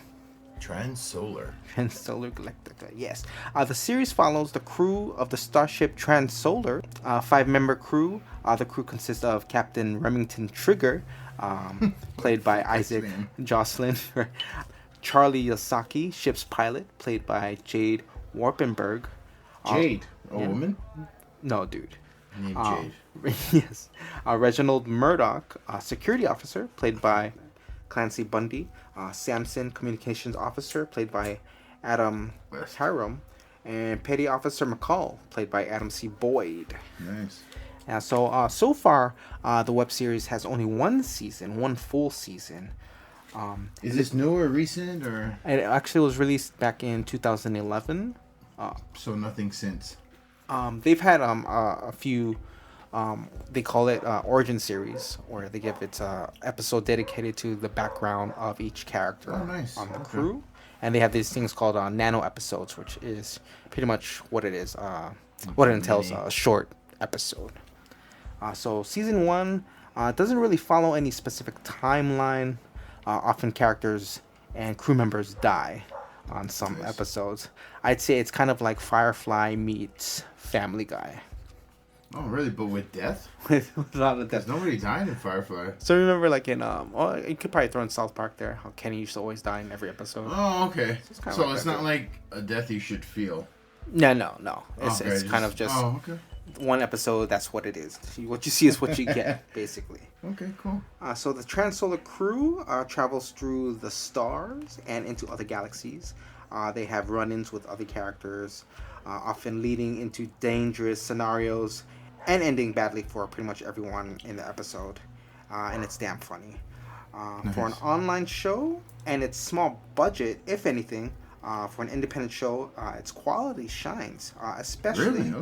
Transolar Galactica, yes. The series follows the crew of the starship Transolar, 5-member crew. The crew consists of Captain Remington Trigger, played by Isaac Jocelyn, Charlie Yasaki, ship's pilot, played by Jade Warpenberg. Jade? A woman? No, dude. Named Jade. Yes. Reginald Murdoch, security officer, played by Clancy Bundy. Samson, communications officer, played by Adam Hiram. And petty officer McCall, played by Adam C. Boyd. Nice. So far, the web series has only one full season. Is this new or recent, or? It actually was released back in 2011. So nothing since. They've had a few. They call it origin series, where they give it episode dedicated to the background of each character on the crew, and they have these things called nano episodes, which is pretty much what it is. What it entails, a short episode. So season 1 doesn't really follow any specific timeline. Often characters and crew members die. on some episodes. I'd say it's kind of like Firefly meets Family Guy. Oh, really? But with death? With a lot of death. There's nobody dying in Firefly. So remember, like in you could probably throw in South Park there. How Kenny used to always die in every episode. Oh, okay. So it's not like a death you should feel. No. It's kind of just one episode. That's what it is. What you see is what you get, basically. Okay, cool. So the Transolar crew travels through the stars and into other galaxies. They have run-ins with other characters, often leading into dangerous scenarios and ending badly for pretty much everyone in the episode. And it's damn funny. Nice. For an online show and its small budget, if anything, for an independent show, its quality shines, especially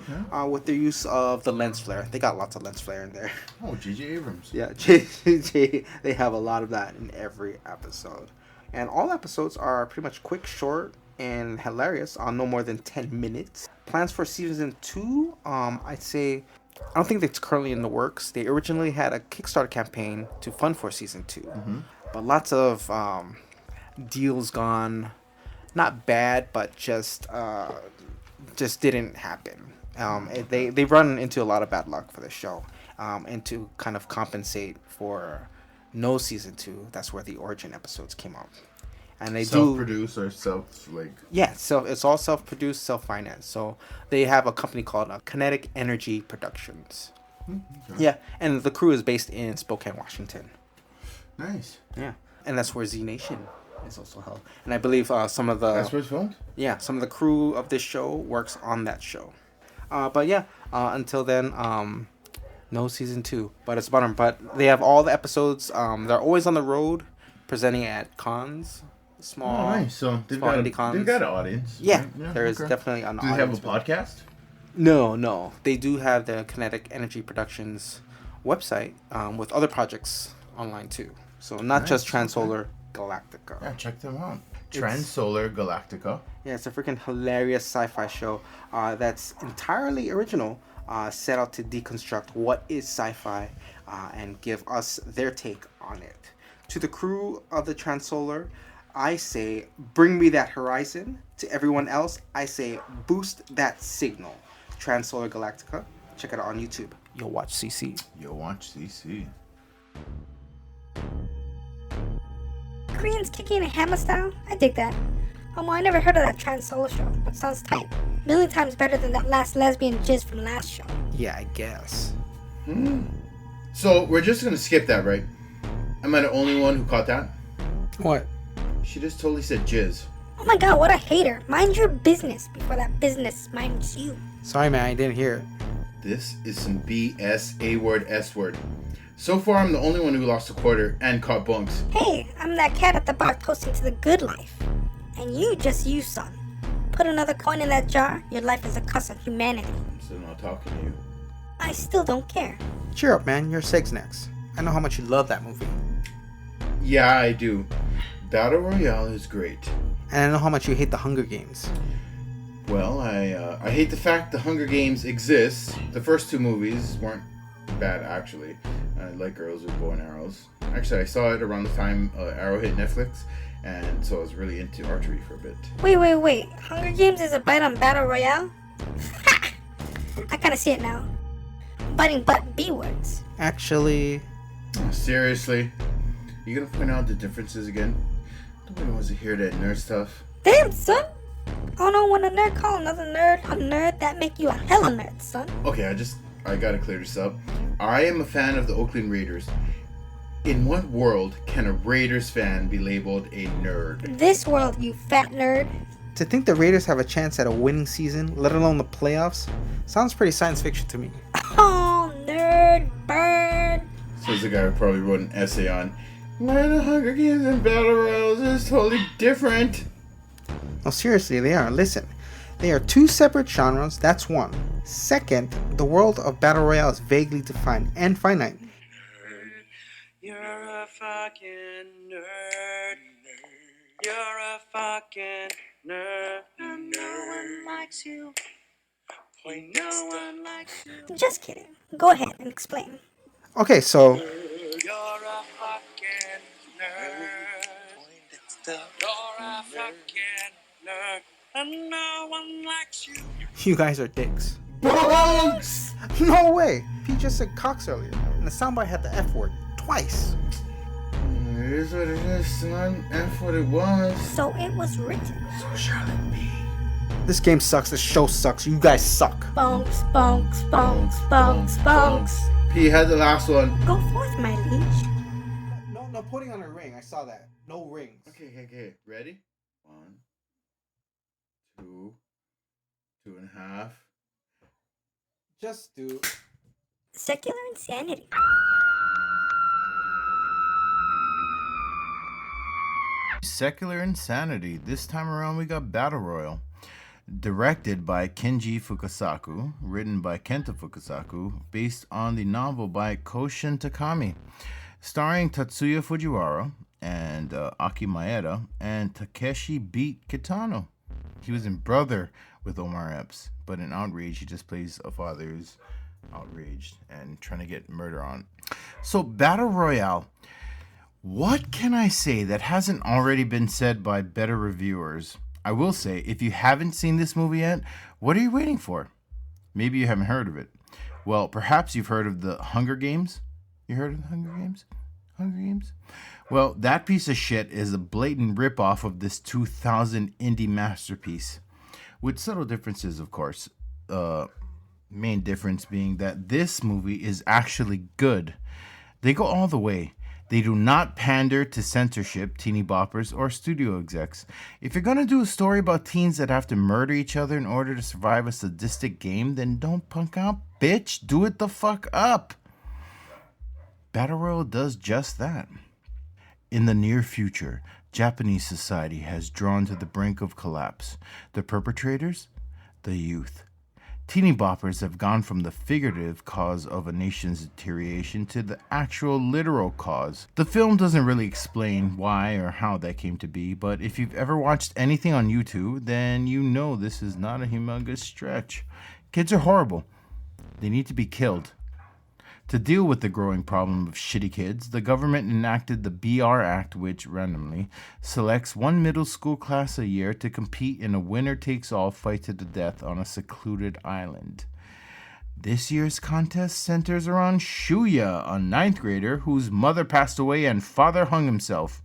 with their use of the lens flare. They got lots of lens flare in there. Oh, J.J. Abrams. Yeah, J.J. They have a lot of that in every episode. And all episodes are pretty much quick, short, and hilarious, on no more than 10 minutes. Plans for season 2, I'd say, I don't think that's currently in the works. They originally had a Kickstarter campaign to fund for season 2. Mm-hmm. But lots of deals gone. Not bad, but just didn't happen. They run into a lot of bad luck for the show, and to kind of compensate for no season 2, that's where the origin episodes came up. And they self-produce or so it's all self-produced, self-financed. So they have a company called Kinetic Energy Productions. Okay. Yeah, and the crew is based in Spokane, Washington. Nice. Yeah, and that's where Z Nation is also held. And I believe some of the... That's where it's filmed? Yeah, some of the crew of this show works on that show. But yeah, until then, no season 2. But it's bummer. But they have all the episodes. They're always on the road, presenting at cons. Small, nice. So they've got an audience. Yeah, right? There is definitely an audience. Do they have a podcast? No. They do have the Kinetic Energy Productions website with other projects online too. So not just Transolar, Galactica. Yeah, check them out. Transolar Galactica. Yeah, it's a freaking hilarious sci-fi show that's entirely original, set out to deconstruct what is sci-fi and give us their take on it. To the crew of the Transolar, I say, bring me that horizon. To everyone else, I say, boost that signal. Transolar Galactica. Check it out on YouTube. You'll watch CC. Koreans kicking a hammer style? I dig that. I never heard of that Transolar show, but sounds tight. A million times better than that last lesbian jizz from last show. Yeah, I guess. So, we're just gonna skip that, right? Am I the only one who caught that? What? She just totally said jizz. Oh my god, what a hater. Mind your business before that business minds you. Sorry, man, I didn't hear it. This is some BS, A-word, S-word. So far, I'm the only one who lost a quarter and caught bunks. Hey, I'm that cat at the bar toasting to the good life. And you, son. Put another coin in that jar, your life is a curse of humanity. I'm still not talking to you. I still don't care. Cheer up, man, you're Segs next. I know how much you love that movie. Yeah, I do. Battle Royale is great. And I know how much you hate the Hunger Games. Well, I hate the fact the Hunger Games exist. The first 2 movies weren't bad, actually. I like girls with bow and arrows. Actually, I saw it around the time Arrow hit Netflix, and so I was really into archery for a bit. Wait. Hunger Games is a bite on Battle Royale? Ha! I kinda see it now. Biting but B words. Actually... Seriously? You gonna point out the differences again? Nobody wants to hear that nerd stuff. Damn, son! Oh no, when a nerd call another nerd a nerd, that make you a hella nerd, son. Okay, I gotta clear this up. I am a fan of the Oakland Raiders. In what world can a Raiders fan be labeled a nerd? This world, you fat nerd. To think the Raiders have a chance at a winning season, let alone the playoffs, sounds pretty science fiction to me. Oh, nerd bird. So the guy who probably wrote an essay on why the Hunger Games and Battle Royals is totally different. No, seriously, they are. Listen, they are 2 separate genres, that's one. Second, the world of Battle Royale is vaguely defined and finite. Nerd. You're a fucking nerd. You're a fucking nerd. And no one likes you. Boy, no one likes you. Just kidding. Go ahead and explain. Okay, so... You're a fucking nerd. You're a fucking and no one likes you. You guys are dicks. Bonks! No way! He just said cocks earlier, and the soundbite had the F word twice. It is what it is, son. F what it was. So it was written. So shall it be. This game sucks, this show sucks, you guys suck. Bonks, bonks, bonks, bonks, bonks. P had the last one. Go forth, my liege. No putting on a ring, I saw that. No rings. Okay. Ready? 1, 2, 2.5. Just do. Secular insanity. Secular Insanity. This time around we got Battle Royale. Directed by Kenji Fukasaku, written by Kenta Fukasaku, based on the novel by Koshin Takami, starring Tatsuya Fujiwara and Aki Maeda and Takeshi Beat Kitano. He was in Brother with Omar Epps, but in Outrage he just plays a father who's outraged and trying to get murder on. So Battle Royale. What can I say that hasn't already been said by better reviewers? I will say, if you haven't seen this movie yet, what are you waiting for? Maybe you haven't heard of it. Well, perhaps you've heard of the Hunger Games. You heard of the Hunger Games? Hunger Games? Well, that piece of shit is a blatant ripoff of this 2000 indie masterpiece. With subtle differences, of course. Main difference being that this movie is actually good. They go all the way. They do not pander to censorship, teeny boppers, or studio execs. If you're going to do a story about teens that have to murder each other in order to survive a sadistic game, then don't punk out, bitch. Do it the fuck up. Battle Royale does just that. In the near future, Japanese society has drawn to the brink of collapse. The perpetrators? The youth. Teeny boppers have gone from the figurative cause of a nation's deterioration to the actual literal cause. The film doesn't really explain why or how that came to be, but if you've ever watched anything on YouTube, then you know this is not a humongous stretch. Kids are horrible. They need to be killed. To deal with the growing problem of shitty kids, the government enacted the BR Act, which, randomly, selects one middle school class a year to compete in a winner-takes-all fight to the death on a secluded island. This year's contest centers around Shuya, a 9th grader whose mother passed away and father hung himself.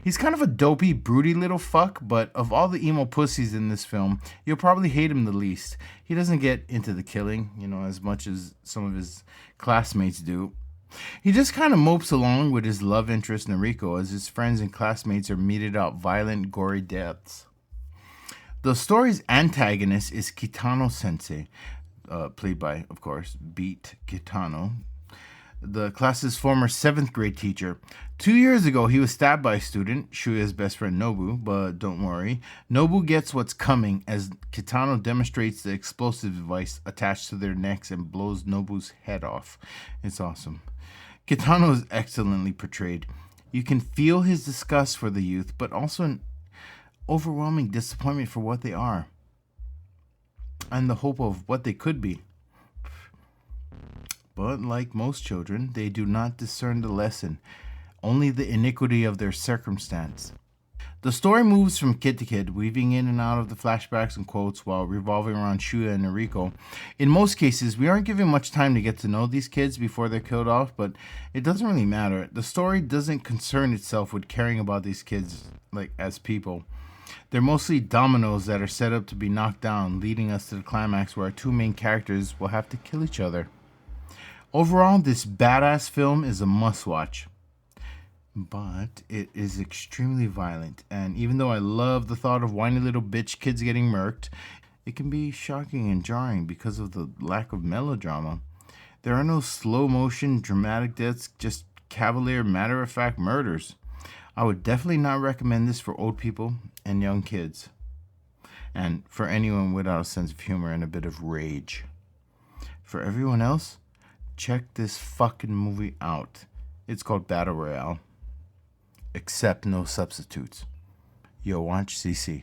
He's kind of a dopey, broody little fuck, but of all the emo pussies in this film, you'll probably hate him the least. He doesn't get into the killing, as much as some of his classmates do. He just kind of mopes along with his love interest Nariko as his friends and classmates are meted out violent, gory deaths. The story's antagonist is Kitano Sensei, played by, of course, Beat Kitano, the class's former 7th grade teacher. 2 years ago, he was stabbed by a student, Shuya's best friend Nobu, but don't worry, Nobu gets what's coming as Kitano demonstrates the explosive device attached to their necks and blows Nobu's head off. It's awesome. Kitano is excellently portrayed. You can feel his disgust for the youth, but also an overwhelming disappointment for what they are, and the hope of what they could be. But like most children, they do not discern the lesson, only the iniquity of their circumstance. The story moves from kid to kid, weaving in and out of the flashbacks and quotes while revolving around Shuya and Nariko. In most cases, we aren't given much time to get to know these kids before they're killed off, but it doesn't really matter. The story doesn't concern itself with caring about these kids as people. They're mostly dominoes that are set up to be knocked down, leading us to the climax where our two main characters will have to kill each other. Overall, this badass film is a must-watch, but it is extremely violent, and even though I love the thought of whiny little bitch kids getting murked, it can be shocking and jarring because of the lack of melodrama. There are no slow-motion, dramatic deaths, just cavalier, matter-of-fact murders. I would definitely not recommend this for old people and young kids, and for anyone without a sense of humor and a bit of rage. For everyone else, check this fucking movie out. It's called Battle Royale. Accept no substitutes. Yo, watch CC.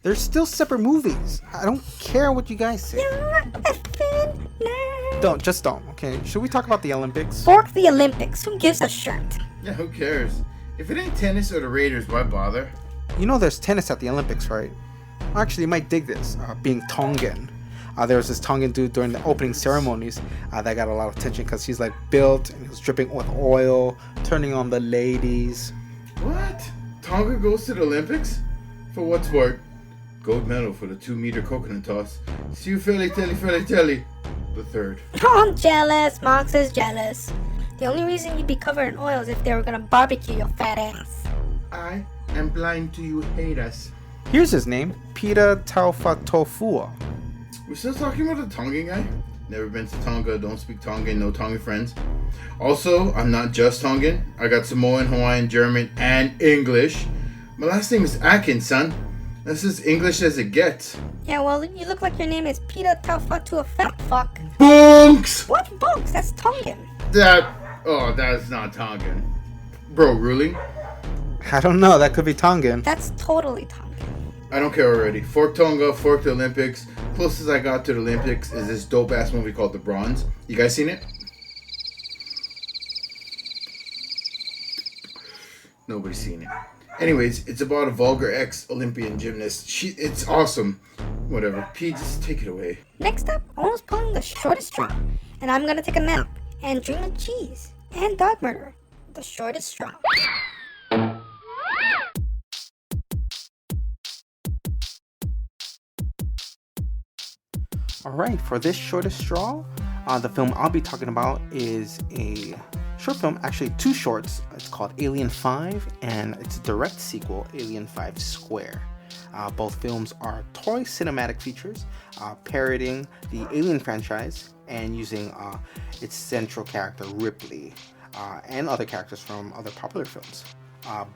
They're still separate movies. I don't care what you guys say. You're a effing nerd. Don't, okay? Should we talk about the Olympics? Fork the Olympics. Who gives a shirt? Yeah, who cares? If it ain't tennis or the Raiders, why bother? you know there's tennis at the Olympics, right? Actually, you might dig this, being Tongan. There was this Tongan dude during the opening ceremonies that got a lot of attention because he's like built and he was dripping with oil, turning on the ladies. What? Tonga goes to the Olympics? For what sport? Gold medal for the 2-meter coconut toss. See you, Feli Telly. The third. Oh, I'm jealous. Mox is jealous. The only reason you'd be covered in oil is if they were gonna barbecue your fat ass. I am blind to you haters. Here's his name, Peter Taufatofua. We're still talking about the Tongan guy? Never been to Tonga, don't speak Tongan, no Tongan friends. Also, I'm not just Tongan. I got Samoan, Hawaiian, German, and English. My last name is Atkins, son. That's as English as it gets. Yeah, well, you look like your name is Peter Taufatu a fat fuck. Bonks! What bonks? That's Tongan. That's not Tongan. Bro, really? I don't know, that could be Tongan. That's totally Tongan. I don't care already. Fork Tonga, fork the Olympics. Closest I got to the Olympics is this dope ass movie called The Bronze. You guys seen it? Nobody's seen it. Anyways, it's about a vulgar ex-Olympian gymnast. It's awesome. Whatever. Pete, just take it away. Next up, Owen's pulling the shortest straw. And I'm gonna take a nap and dream of cheese and dog murder. The shortest straw. Alright, for this shortest straw, the film I'll be talking about is a short film, actually 2 shorts. It's called Alien 5 and its direct sequel, Alien 5 Square. Both films are toy cinematic features parodying the Alien franchise and using its central character Ripley and other characters from other popular films.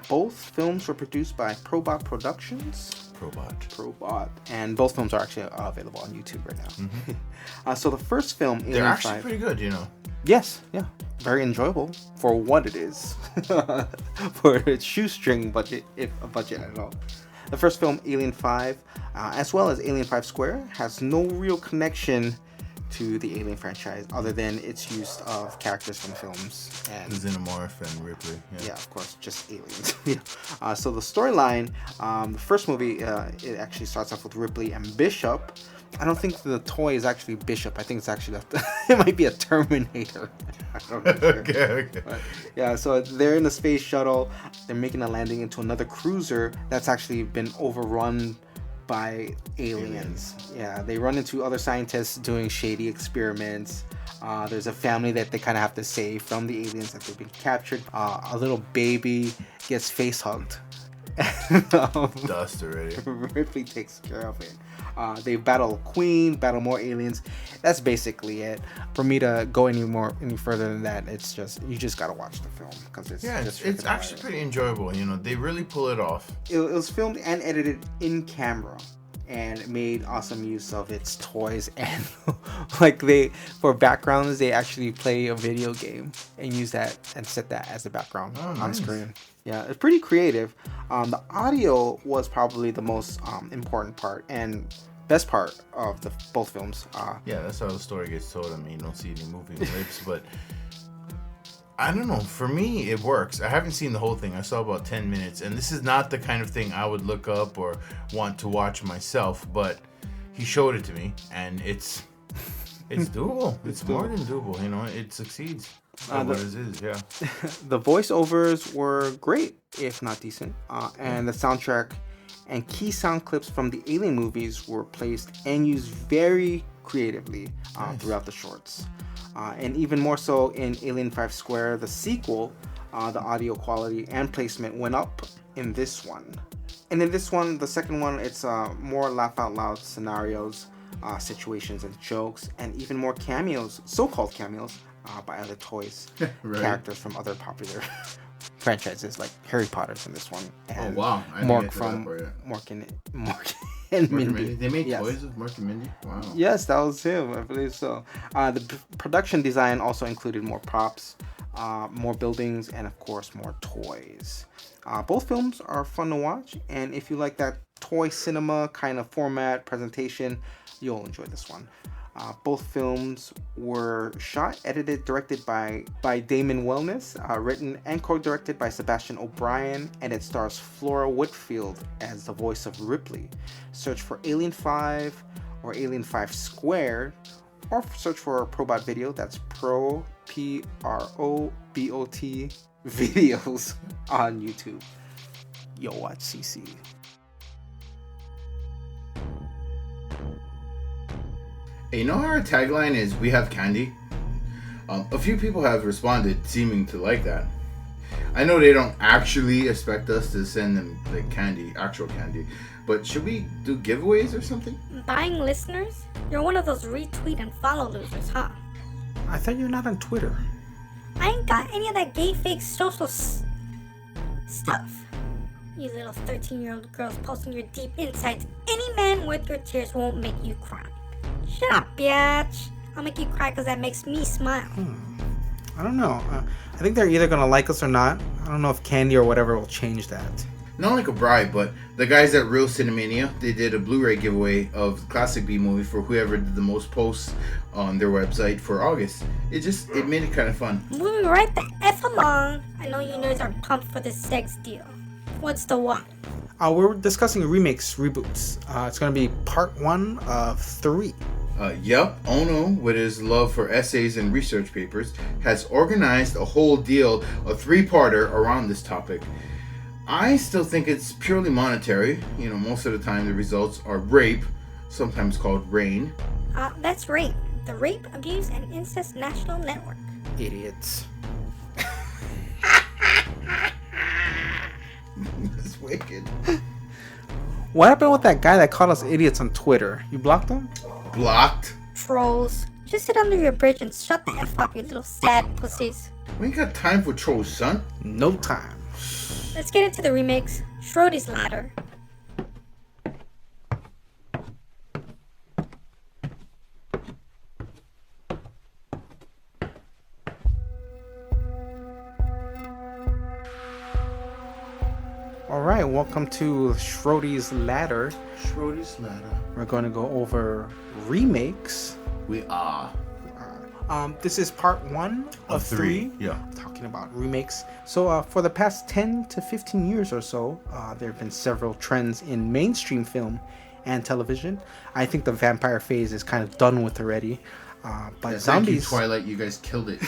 Both films were produced by Probot Productions. Probot. And both films are actually available on YouTube right now. Mm-hmm. So the first film, Alien 5... They're actually pretty good, you know. Yes, yeah. Very enjoyable for what it is. For its shoestring budget, if a budget at all. The first film, Alien 5, as well as Alien 5 Square, has no real connection to the Alien franchise other than its use of characters from films and Xenomorph and Ripley. Yeah, of course, just aliens. So the storyline, the first movie, it actually starts off with Ripley and Bishop. I don't think the toy is actually Bishop. I think it's actually it might be a Terminator. I don't know. Okay. But, yeah, so they're in the space shuttle. They're making a landing into another cruiser that's actually been overrun by aliens. Yeah, they run into other scientists doing shady experiments. There's a family that they kind of have to save from the aliens that they've been captured. A little baby gets face hugged. Dust already. Ripley takes care of it. They battle Queen, battle more aliens. That's basically it. For me to go any further than that, it's just you just gotta watch the film because it's actually pretty enjoyable. You know, they really pull it off. It was filmed and edited in camera and made awesome use of its toys and like for backgrounds they actually play a video game and use that and set that as the background on screen. Yeah, it's pretty creative. The audio was probably the most important part and best part of both films. Yeah, that's how the story gets told. I mean, you don't see any moving lips, but I don't know. For me, it works. I haven't seen the whole thing. I saw about 10 minutes, and this is not the kind of thing I would look up or want to watch myself, but he showed it to me, and it's doable. It's more than doable. You know, it succeeds. What it is, yeah. The voiceovers were great, if not decent, and the soundtrack and key sound clips from the Alien movies were placed and used very creatively throughout the shorts. And even more so in Alien 5 Square, the sequel, the audio quality and placement went up in this one. And in this one, the second one, it's more laugh out loud scenarios, situations and jokes, and even more cameos, so-called cameos, by other toys, right. Characters from other popular franchises like Harry Potter's in this one. And Mork from Mork and Mindy. They made toys of Mork and Mindy? Wow. Yes, that was him. I believe so. The production design also included more props, more buildings, and of course more toys. Both films are fun to watch, and if you like that toy cinema kind of format presentation, you'll enjoy this one. Both films were shot, edited, directed by Damon Wellness, written and co-directed by Sebastian O'Brien, and it stars Flora Whitfield as the voice of Ripley. Search for Alien 5 or Alien 5 Squared, or search for Probot Video, that's Probot videos on YouTube. Yo, watch CC. Hey, you know how our tagline is, "We have candy"? A few people have responded, seeming to like that. I know they don't actually expect us to send them like candy, actual candy, but should we do giveaways or something? Buying listeners? You're one of those retweet and follow losers, huh? I thought you're not on Twitter. I ain't got any of that gay fake social stuff. You little 13-year-old girls posting your deep insights. Any man worth your tears won't make you cry. Shut up, bitch. I'll make you cry because that makes me smile. I don't know. I think they're either going to like us or not. I don't know if candy or whatever will change that. Not like a bribe, but the guys at Real Cinemania, they did a Blu-ray giveaway of the Classic B movie for whoever did the most posts on their website for August. It made it kind of fun. Moving right the F along. I know you nerds are pumped for this sex deal. What's the one? We're discussing remakes, reboots. It's going to be part 1 of 3. Yup, Ono, with his love for essays and research papers, has organized a whole deal, a 3-parter around this topic. I still think it's purely monetary. You know, most of the time the results are rape, sometimes called RAIN. That's RAIN, the Rape, Abuse, and Incest National Network. Idiots. That's wicked. What happened with that guy that called us idiots on Twitter? You blocked him? Blocked? Trolls. Just sit under your bridge and shut the F up, you little sad pussies. We ain't got time for trolls, son. No time. Let's get into the remakes. Schrody's Ladder. Alright, welcome to Schrody's Ladder. Schrody's Ladder. We're going to go over remakes. We are. This is part 1 of 3. Yeah. Talking about remakes. So for the past 10 to 15 years or so, there have been several trends in mainstream film and television. I think the vampire phase is kind of done with already. But zombies. Thank you, Twilight. You guys killed it.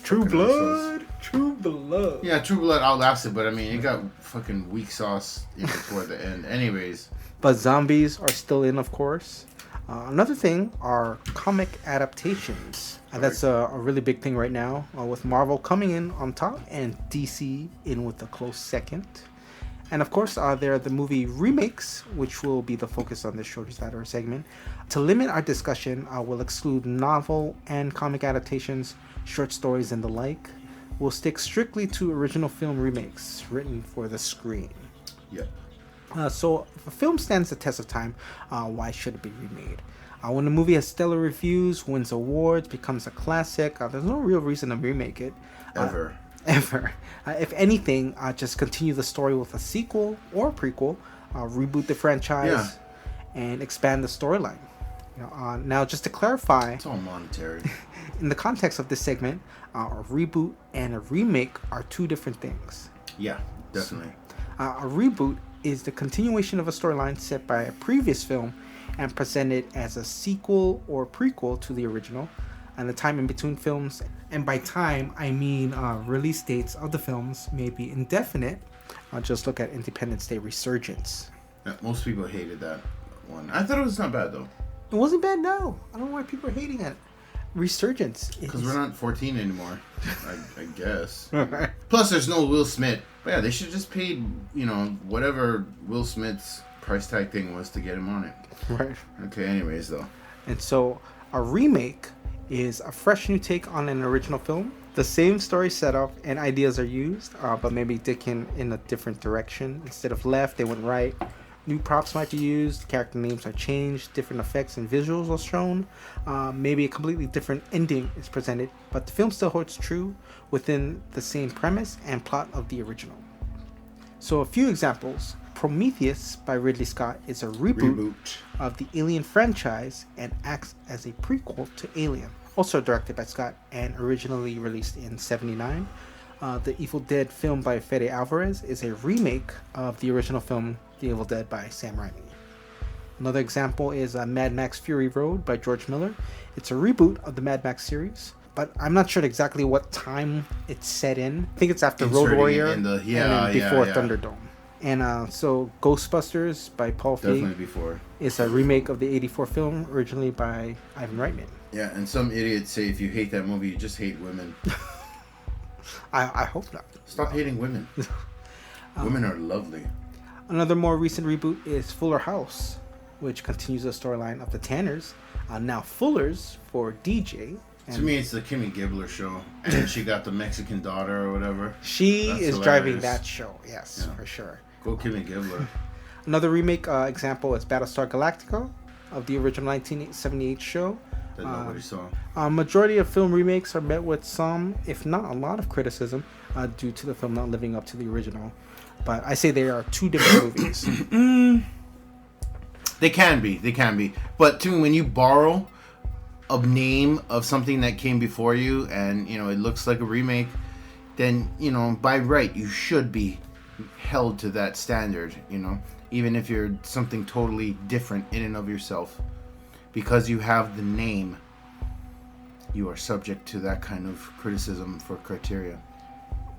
True Blood. True Blood. Yeah, True Blood outlasted, but I mean, it got fucking weak sauce toward the end. Anyways. But zombies are still in, of course. Another thing are comic adaptations. That's a really big thing right now, with Marvel coming in on top and DC in with a close second. And of course, there are the movie remakes, which will be the focus on this Schrody's Ladder segment. To limit our discussion, we'll exclude novel and comic adaptations, short stories, and the like. We'll stick strictly to original film remakes written for the screen. Yep. So if a film stands the test of time, why should it be remade? When a movie has stellar reviews, wins awards, becomes a classic, there's no real reason to remake it. Ever. If anything, just continue the story with a sequel or prequel, reboot the franchise, and expand the storyline. Now, just to clarify, it's all monetary. In the context of this segment, a reboot and a remake are two different things. Yeah, definitely. A reboot is the continuation of a storyline set by a previous film and presented as a sequel or prequel to the original, and the time in between films. And by time, I mean release dates of the films may be indefinite. Just look at Independence Day Resurgence. Most people hated that one. I thought it was not bad, though. It wasn't bad, no. I don't know why people are hating it. Resurgence. Because we're not 14 anymore, I guess. Plus, there's no Will Smith. But yeah, they should just paid, whatever Will Smith's price tag thing was to get him on it. Right. Okay, anyways, though. And so, a remake is a fresh new take on an original film. The same story setup and ideas are used, but maybe taken in a different direction. Instead of left, they went right. New props might be used, character names are changed, different effects and visuals are shown. Maybe a completely different ending is presented, but the film still holds true within the same premise and plot of the original. So a few examples. Prometheus by Ridley Scott is a reboot of the Alien franchise and acts as a prequel to Alien. Also directed by Scott and originally released in '79. The Evil Dead film by Fede Alvarez is a remake of the original film The Evil Dead by Sam Raimi. Another example is Mad Max Fury Road by George Miller. It's a reboot of the Mad Max series, but I'm not sure exactly what time it's set in. I think it's after Road Warrior and then before Thunderdome. And so Ghostbusters by Paul Feig is a remake of the '84 film originally by Ivan Reitman. Yeah, and some idiots say if you hate that movie, you just hate women. I hope not. Stop hating women. Women are lovely. Another more recent reboot is Fuller House, which continues the storyline of the Tanners, now Fullers for DJ. To me, it's the Kimmy Gibbler show, and she got the Mexican daughter or whatever. She is hilarious. Driving that show, yes, for sure. Go Kimmy Gibbler. Another remake example is Battlestar Galactica of the original 1978 show. That nobody saw. Majority of film remakes are met with some, if not a lot, of criticism due to the film not living up to the original. But I say they are two different movies. They can be. But to me, when you borrow a name of something that came before you and, it looks like a remake, then, by right, you should be held to that standard, even if you're something totally different in and of yourself. Because you have the name, you are subject to that kind of criticism for criteria.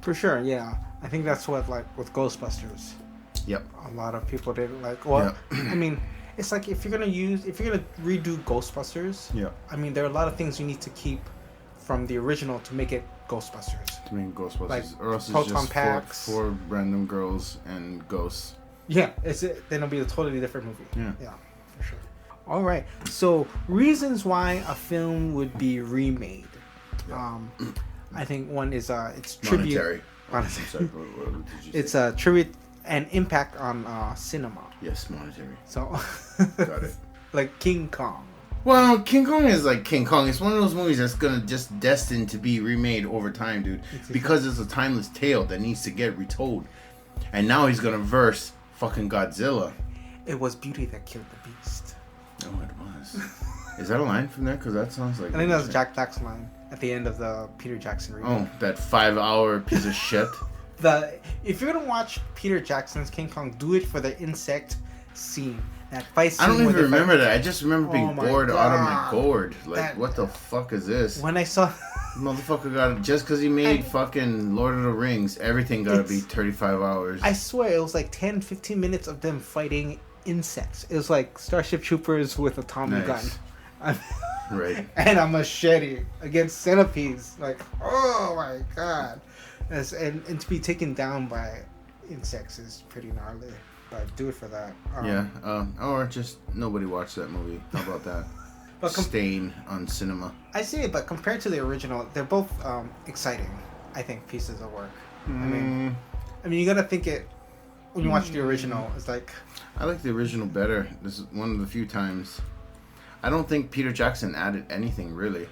For sure, yeah. I think that's what, with Ghostbusters. Yep. A lot of people didn't like. Well, yeah. I mean, it's like if you're gonna redo Ghostbusters. Yeah. I mean, there are a lot of things you need to keep from the original to make it Ghostbusters. To make Ghostbusters, like or else it's proton just packs. four random girls and ghosts. Yeah, then it'll be a totally different movie. Yeah, for sure. All right. So reasons why a film would be remade. Yeah. I think one is it's tribute. Monetary. I'm sorry, what did you say? It's a tribute and impact on cinema. Yes, monetary. So. Got it. Like King Kong. Well, King Kong is like King Kong. It's one of those movies that's gonna just destined to be remade over time, dude. Because it's a timeless tale that needs to get retold. And now he's gonna verse fucking Godzilla. It was beauty that killed the beast. Oh, it was. Is that a line from there? Because that sounds like... I think that's Jack Black's line at the end of the Peter Jackson remake. Oh, that 5-hour piece of shit. If you're gonna watch Peter Jackson's King Kong, do it for the insect scene. That fight scene. I don't even remember that. I just remember being bored out of my gourd. Like, what the fuck is this? When I saw... Motherfucker got... Just because he made fucking Lord of the Rings, everything gotta be 35 hours. I swear, it was like 10, 15 minutes of them fighting insects. It was like Starship Troopers with a Tommy gun. Right. And a machete against centipedes. Like, oh my god. And to be taken down by insects is pretty gnarly. But do it for that. Or just nobody watched that movie. How about that? Stain on cinema. I see it, but compared to the original, they're both exciting, I think, pieces of work. I mean, you gotta think it... When you watch the original, it's like... I like the original better. This is one of the few times. I don't think Peter Jackson added anything, really.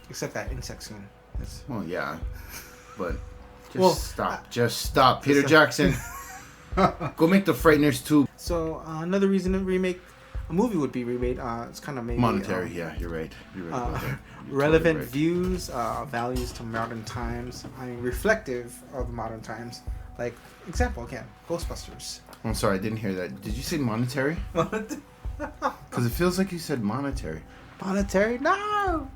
Except that insect scene. Well, yeah. But stop. Just stop. Peter Jackson. Go make the Frighteners 2. So, another reason to remake a movie would be remade. It's kind of maybe... Monetary, yeah, you're right. You're right. Relevant views, values to modern times. I mean, reflective of modern times. Like, example again, Ghostbusters. I'm sorry, I didn't hear that. Did you say monetary? Because it feels like you said monetary. Monetary? No!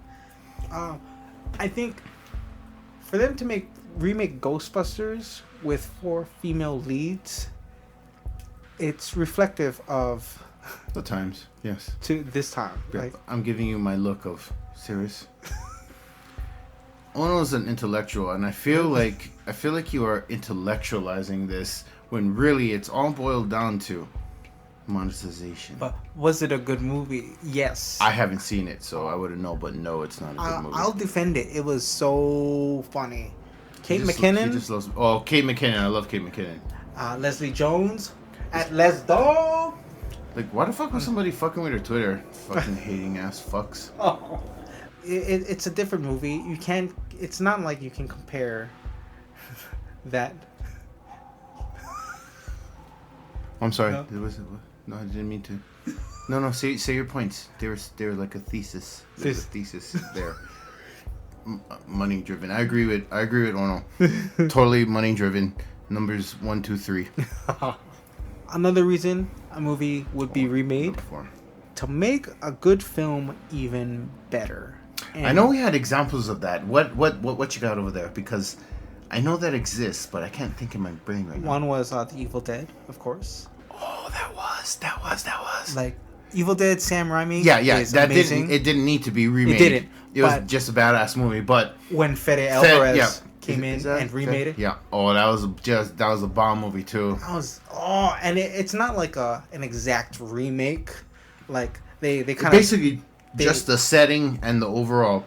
I think for them to remake Ghostbusters with 4 female leads, it's reflective of... The times, yes. To this time. Yeah, like, I'm giving you my look of serious. Ono's an intellectual, and I feel like you are intellectualizing this when really it's all boiled down to monetization. But was it a good movie? Yes. I haven't seen it, so I wouldn't know. But no, it's not a good movie. I'll defend it. It was so funny. Kate McKinnon. Kate McKinnon. I love Kate McKinnon. Leslie Jones at Les Dog. Like, why the fuck was somebody fucking with her Twitter? Fucking hating ass fucks. Oh. It's a different movie. You can't... It's not like you can compare that... I'm sorry. No? No, I didn't mean to. No. Say your points. They were like a thesis. There's a thesis there. Money driven. I agree with Ono. Totally money driven. Numbers 1, 2, 3. Another reason a movie would be remade to make a good film even better. And I know we had examples of that. What you got over there? Because I know that exists, but I can't think in my brain right now. One was The Evil Dead, of course. Oh, that was. Like Evil Dead, Sam Raimi. Yeah. Is That amazing. didn't need to be remade. It didn't. It was just a badass movie. But when Fede Alvarez yeah. came in and remade it. Yeah. Oh, that was a bomb movie too. And it's not like an exact remake. Like they kind of basically just the setting and the overall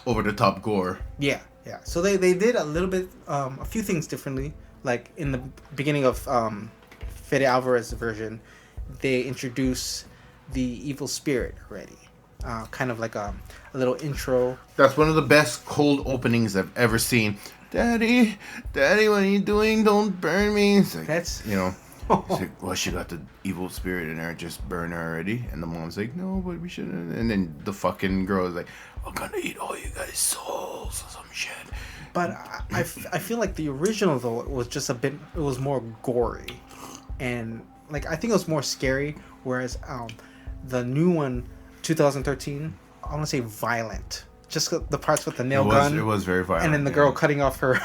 over the top gore. Yeah. So they did a little bit, a few things differently. Like in the beginning of Fede Alvarez's version, they introduce the evil spirit already. Kind of like a little intro. That's one of the best cold openings I've ever seen. Daddy, what are you doing? Don't burn me. It's like, That's it's like, well, she got the evil spirit in her. Just burn her already. And the mom's like, no, but we shouldn't. And then the fucking girl is like, I'm gonna eat all you guys' souls or some shit. But I feel like the original though was just it was more gory, and like I think it was more scary. Whereas the new one, 2013, I want to say violent. Just the parts with the nail gun. It was very violent. And then the girl cutting off her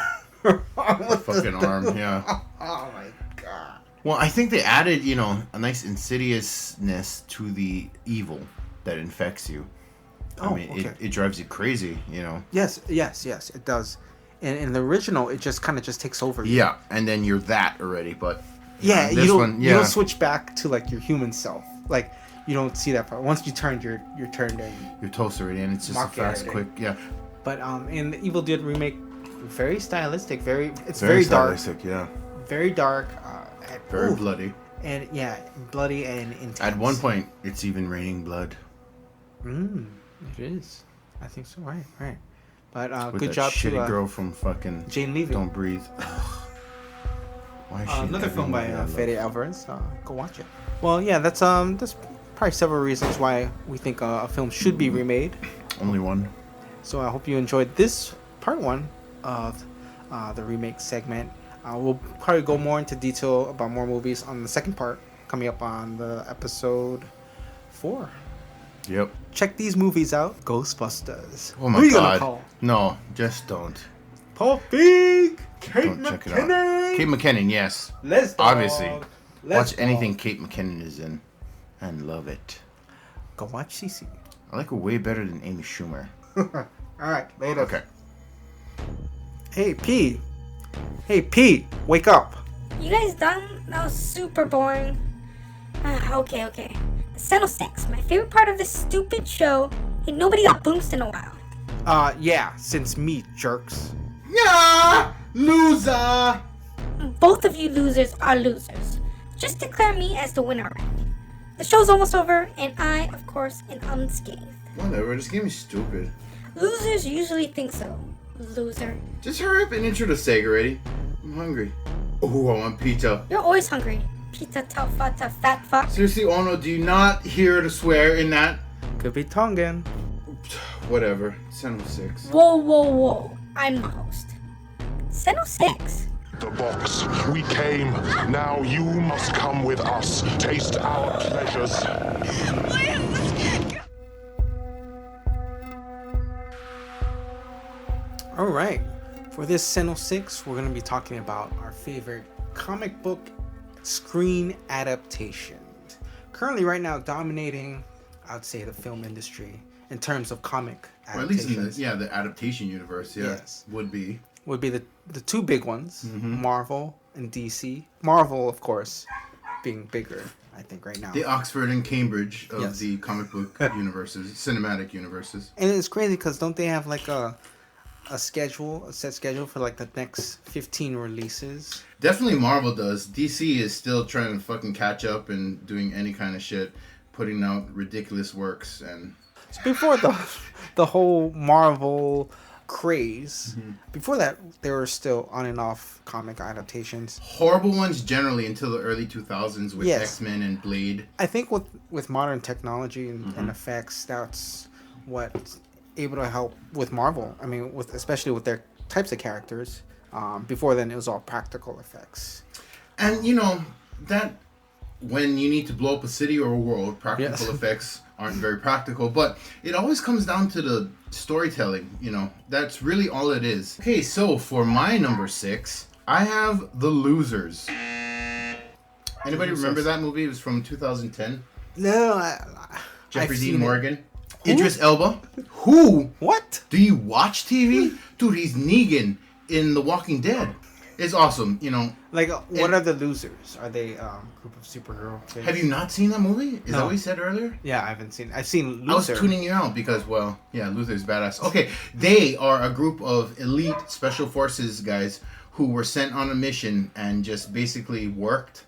arm with fucking arm. Yeah. Oh my god. Well, I think they added, a nice insidiousness to the evil that infects you. Okay. It drives you crazy, Yes, it does. And in the original, it just kind of just takes over. Yeah, and then you're that already, but you don't switch back to like your human self. Like you don't see that part. Once you turned, you're turned in. You're toast already, and it's just a fast, quick, yeah. But in the Evil Dead remake, very stylistic, very stylistic, dark. Yeah. Very dark. Very bloody. And bloody and intense. At one point, it's even raining blood. It is. I think so. Right. But with good that job shitty to girl from fucking Jane Levy. Don't Breathe. Why is she another film by everywhere? Fede Alvarez. Go watch it. Well, yeah, that's probably several reasons why we think a film should be remade. Only one. So I hope you enjoyed this part 1 of the remake segment. We'll probably go more into detail about more movies on the second part coming up on the episode 4. Yep. Check these movies out. Ghostbusters. Oh my Who are you god. gonna call? No, just don't. Paul Feig. Kate Don't check it out. Kate McKinnon, yes. Let's Obviously. Watch anything Kate McKinnon is in and love it. Go watch CC. I like her way better than Amy Schumer. Alright, later. Okay. Hey, P. Wake up. You guys done? That was super boring. Okay. Settle sex. My favorite part of this stupid show. Ain't nobody got boost in a while. Yeah, since me, jerks. Yeah! Loser! Both of you losers are losers. Just declare me as the winner already. The show's almost over, and I, of course, am unscathed. Whatever, this game is stupid. Losers usually think so. Loser. Just hurry up and intro the steak already. I'm hungry. Oh, I want pizza. You're always hungry. Pizza fat fuck. Seriously, Ono, do you not hear the swear in that? Could be Tongan. Whatever. Send 6. Whoa. I'm the host. Seno 6. The box. We came. Now you must come with us. Taste our pleasures. All right. For this Seno 6, we're going to be talking about our favorite comic book screen adaptations. Currently, right now, dominating, I'd say, the film industry in terms of comic adaptations. Or at least in the adaptation universe, Yes. would be the two big ones, Marvel and DC. Marvel, of course, being bigger, I think, right now. the Oxford and Cambridge of Yes. the comic book universes, cinematic universes. And it's crazy because don't they have like a set schedule for like the next 15 releases? Definitely Marvel does. DC is still trying to fucking catch up and doing any kind of shit, putting out ridiculous works and... So before the whole Marvel craze. Before that, there were still on and off comic adaptations. Horrible ones generally until the early 2000s with X-Men and Blade. I think with modern technology and effects, that's what's able to help with Marvel. I mean, especially with their types of characters. Before then, it was all practical effects. And, that when you need to blow up a city or a world, practical effects aren't very practical. But it always comes down to the storytelling, That's really all it is. Okay, so for my number 6, I have The Losers. Anybody remember that movie? It was from 2010. No, Jeffrey Dean Morgan. Idris Elba. Who? What? Do you watch TV? Dude, he's Negan in The Walking Dead. It's awesome, Like, what are the losers? Are they a group of superhero kids? Have you not seen that movie? Is that what you said earlier? Yeah, I haven't seen it. I've seen Luther. I was tuning you out because, Luther's badass. Okay, they are a group of elite special forces guys who were sent on a mission and just basically worked.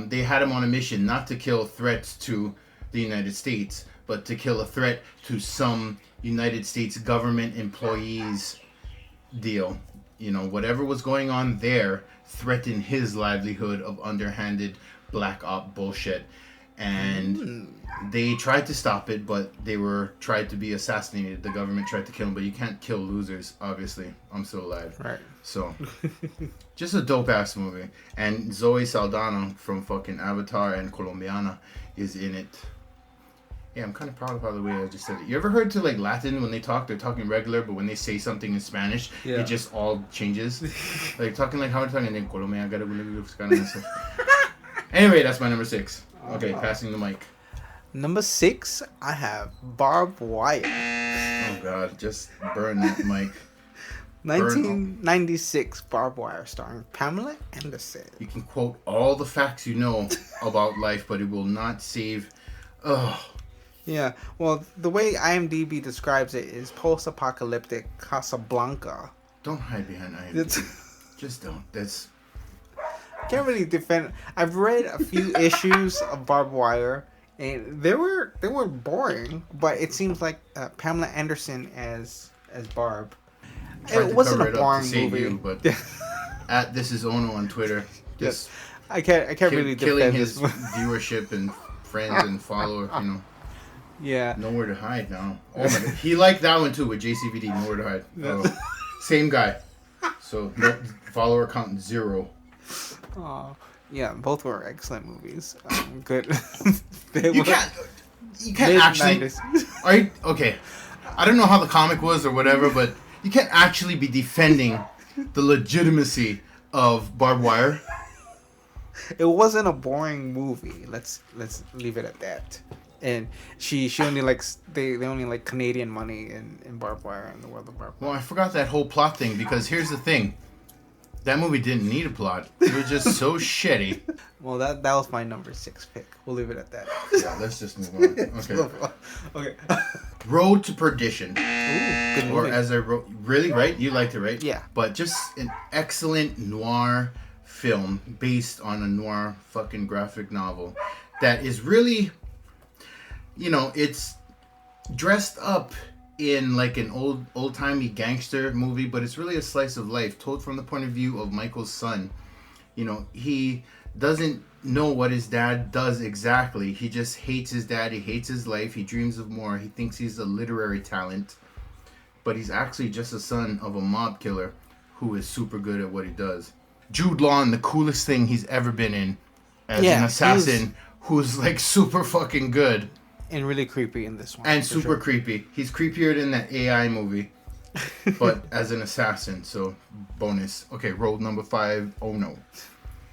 They had them on a mission not to kill threats to the United States, but to kill a threat to some United States government employees deal. Whatever was going on there threatened his livelihood of underhanded black op bullshit. And they tried to stop it, but they tried to be assassinated. The government tried to kill them, but you can't kill losers, obviously. I'm still alive. Right. So, just a dope-ass movie. And Zoe Saldana from fucking Avatar and Colombiana is in it. Yeah, I'm kind of proud of how the way I just said it. You ever heard to Latin when they talk, they're talking regular, but when they say something in Spanish, it just all changes. Talking like how we're talking in Colombia. I gotta Anyway, that's my number 6. Okay, passing the mic. Number 6, I have Barbed Wire. Oh God, just burn that mic. 1996 Barbed Wire, starring Pamela Anderson. You can quote all the facts you know about life, but it will not save. Yeah, well, the way IMDb describes it is post-apocalyptic Casablanca. Don't hide behind IMDb. Just don't. That's... Can't really defend. I've read a few issues of Barbed Wire, and they were boring. But it seems like Pamela Anderson as Barb. It wasn't a boring movie. You, but at This Is Ono on Twitter, just I can't really killing defend his this. viewership and friends and followers. Yeah. Nowhere to hide now. Oh my God. He liked that one too with JCVD. Nowhere to hide. Oh. Same guy. So follower count 0. Oh, yeah. Both were excellent movies. Good. You can't actually. Are you okay? I don't know how the comic was or whatever, but you can't actually be defending the legitimacy of Barbed Wire. It wasn't a boring movie. Let's leave it at that. And she only likes they only like Canadian money in Barbed Wire in the world of Barbed Wire. Well, I forgot that whole plot thing because here's the thing. That movie didn't need a plot. It was just so shitty. Well, that was my number 6 pick. We'll leave it at that. Yeah, let's just move on. Okay. Road to Perdition. Ooh, good movie. Or as I wrote, really, right? You liked it, right? Yeah. But just an excellent noir film based on a noir fucking graphic novel that is really, it's dressed up in like an old-timey gangster movie, but it's really a slice of life told from the point of view of Michael's son. He doesn't know what his dad does exactly. He just hates his dad. He hates his life. He dreams of more. He thinks he's a literary talent, but he's actually just a son of a mob killer who is super good at what he does. Jude Law, the coolest thing he's ever been in as an assassin who's like super fucking good. And really creepy in this one. And super creepy. He's creepier than that AI movie. But as an assassin, so bonus. Okay, roll number 5. Oh no.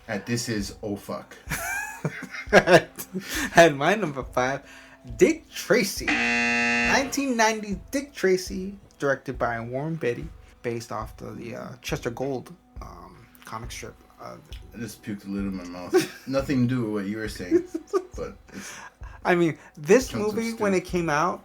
At This Is Oh Fuck. At my number 5, Dick Tracy. 1990 Dick Tracy, directed by Warren Beatty, based off the Chester Gold comic strip. I just puked a little in my mouth. Nothing to do with what you were saying, but it's... I mean, this movie, when it came out,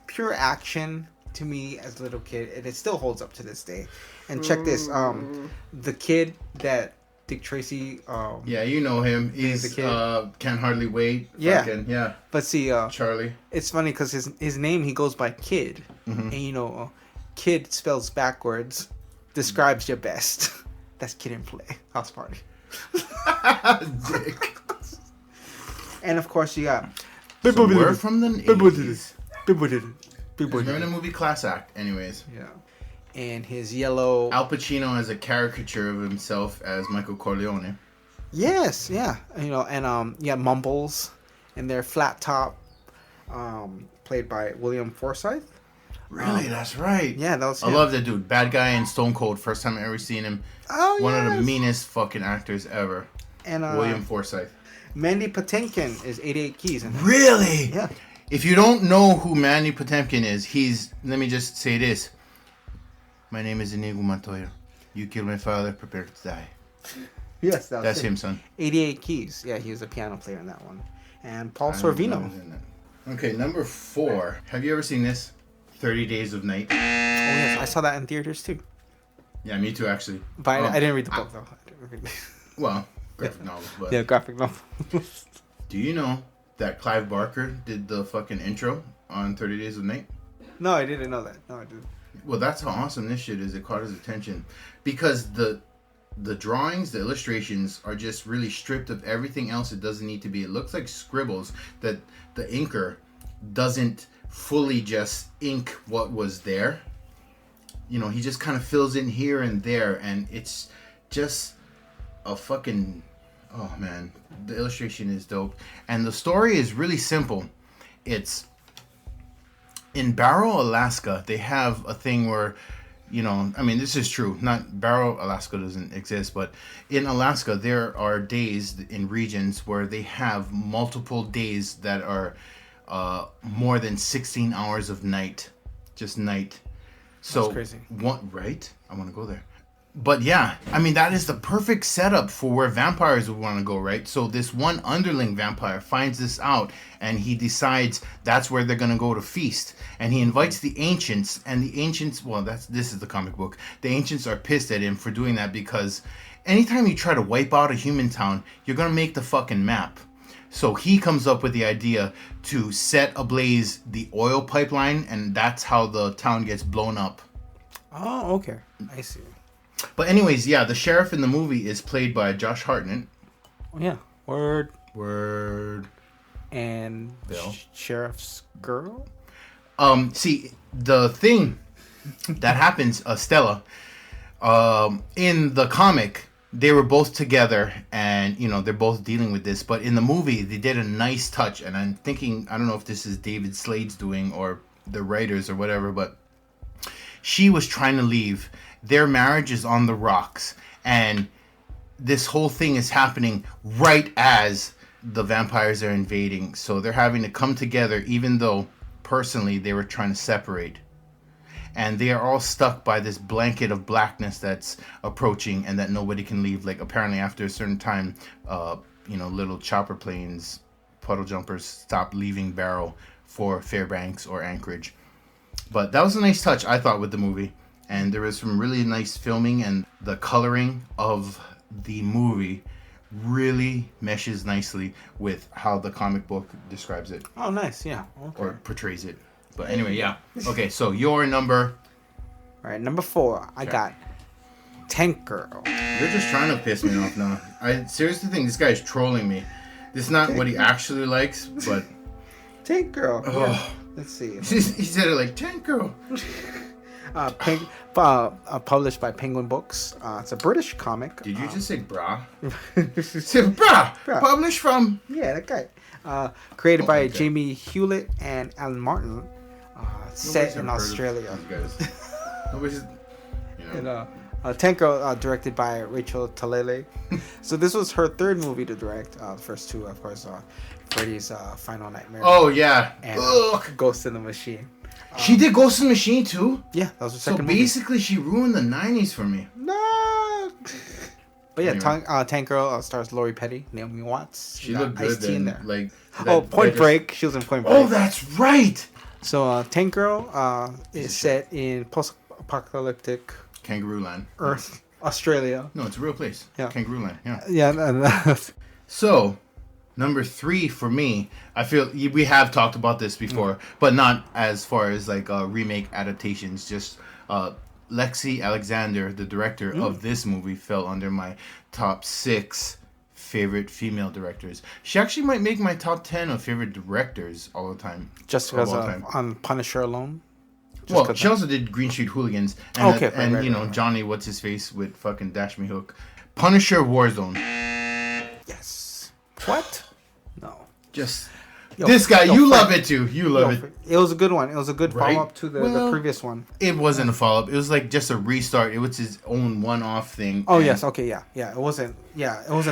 pure action to me as a little kid, and it still holds up to this day. And check this, the kid that Dick Tracy... yeah, you know him. He's the kid. Can't Hardly Wait. Yeah. Yeah. But see... Charlie. It's funny because his name, he goes by Kid. Mm-hmm. And, kid spells backwards describes you best. That's Kid and Play House Party. Dick. And of course you got. So we're from the 80s. People Remember the movie Class Act, anyways. Yeah. And his yellow. Al Pacino has a caricature of himself as Michael Corleone. Yes, yeah. You know, and yeah, Mumbles and their flat top, played by William Forsythe. Really, that's right. Yeah, that was him. I love that dude. Bad guy in Stone Cold. First time I ever seen him. Oh, One of the meanest fucking actors ever. And William Forsythe. Mandy Patinkin is 88 Keys. Really? Yeah. If you don't know who Mandy Patinkin is, he's... Let me just say this. My name is Inigo Montoya. You killed my father, prepare to die. Yes, that's him, son. 88 Keys. Yeah, he was a piano player in that one. And Paul Sorvino. Okay, number 4. Have you ever seen this? 30 Days of Night. Oh, yes. I saw that in theaters, too. Yeah, me too, actually. But I didn't read the book, though. Well, graphic novel. But yeah, graphic novel. Do you know that Clive Barker did the fucking intro on 30 Days of Night? No, I didn't know that. No, I didn't. Well, that's how awesome this shit is. It caught his attention. Because the drawings, the illustrations are just really stripped of everything else it doesn't need to be. It looks like scribbles that the inker doesn't fully just ink what was there. You know, he just kind of fills in here and there, and it's just a fucking... Oh, man. The illustration is dope. And the story is really simple. It's... In Barrow, Alaska, they have a thing where, you know, I mean, this is true. Not Barrow, Alaska doesn't exist, but in Alaska, there are days in regions where they have multiple days that are more than 16 hours of night. Just night. So, that's crazy. Right? I want to go there. But yeah, I mean, that is the perfect setup for where vampires would want to go, right? So this one underling vampire finds this out, and he decides that's where they're going to go to feast. And he invites the ancients, and the ancients, well, this is the comic book. The ancients are pissed at him for doing that because anytime you try to wipe out a human town, you're going to make the fucking map. So he comes up with the idea to set ablaze the oil pipeline, and that's how the town gets blown up. Oh, okay. I see. But anyways, yeah, the sheriff in the movie is played by Josh Hartnett. Yeah. Word. And Bill. Sheriff's girl? See, the thing that happens, Stella, in the comic, they were both together and, you know, they're both dealing with this. But in the movie, they did a nice touch. And I'm thinking, I don't know if this is David Slade's doing or the writers or whatever, but she was trying to leave. Their marriage is on the rocks, and this whole thing is happening right as the vampires are invading. So they're having to come together, even though personally they were trying to separate. And they are all stuck by this blanket of blackness that's approaching and that nobody can leave. Like, apparently after a certain time, you know, little chopper planes, puddle jumpers stop leaving Barrow for Fairbanks or Anchorage. But that was a nice touch, I thought, with the movie. And there was some really nice filming, and the coloring of the movie really meshes nicely with how the comic book describes it. Oh, nice, yeah. Okay. Or portrays it. But anyway, yeah. Okay, so your number... All right, number 4. I got Tank Girl. You're just trying to piss me off now. I seriously think this guy is trolling me. This is not what he actually likes, but... Tank Girl. Oh. Yeah. Let's see. He said it like, Tank Girl. Published by Penguin Books. It's a British comic. Did you just say bra? Say bra. Published from... Yeah, that guy. Created by Jamie Hewlett and Alan Martin. Set in Australia. Nobody's... You know. And, Tank Girl, directed by Rachel Talalay. So this was her third movie to direct. The first two, of course, Freddy's Final Nightmare. Oh, yeah. And Ghost in the Machine. She did Ghost in the Machine too? Yeah, that was her second movie. So basically she ruined the 90s for me. No. But yeah, anyway. Tank Girl stars Lori Petty, Naomi Watts. She looked good then. In there. Like, Point Break. She was in Point Break. Oh, that's right. So Tank Girl is set in post-apocalyptic Kangaroo Land. Earth, Australia. No, it's a real place. Yeah. Kangaroo Land. Yeah. Yeah. So, number 3 for me, I feel we have talked about this before, but not as far as like remake adaptations, just Lexi Alexander, the director of this movie, fell under my top 6 favorite female directors. She actually might make my top 10 of favorite directors all the time. Just because on Punisher alone? Well, she also did Green Street Hooligans. And, right. Johnny, what's his face with fucking Dash Me Hook. Punisher Warzone. Yes. What? No. Just... this guy, you love it too. You love it. It was a good one. It was a good follow-up to the previous one. It wasn't a follow-up. It was like just a restart. It was his own one-off thing. Oh, yes. Okay, yeah. Yeah, it wasn't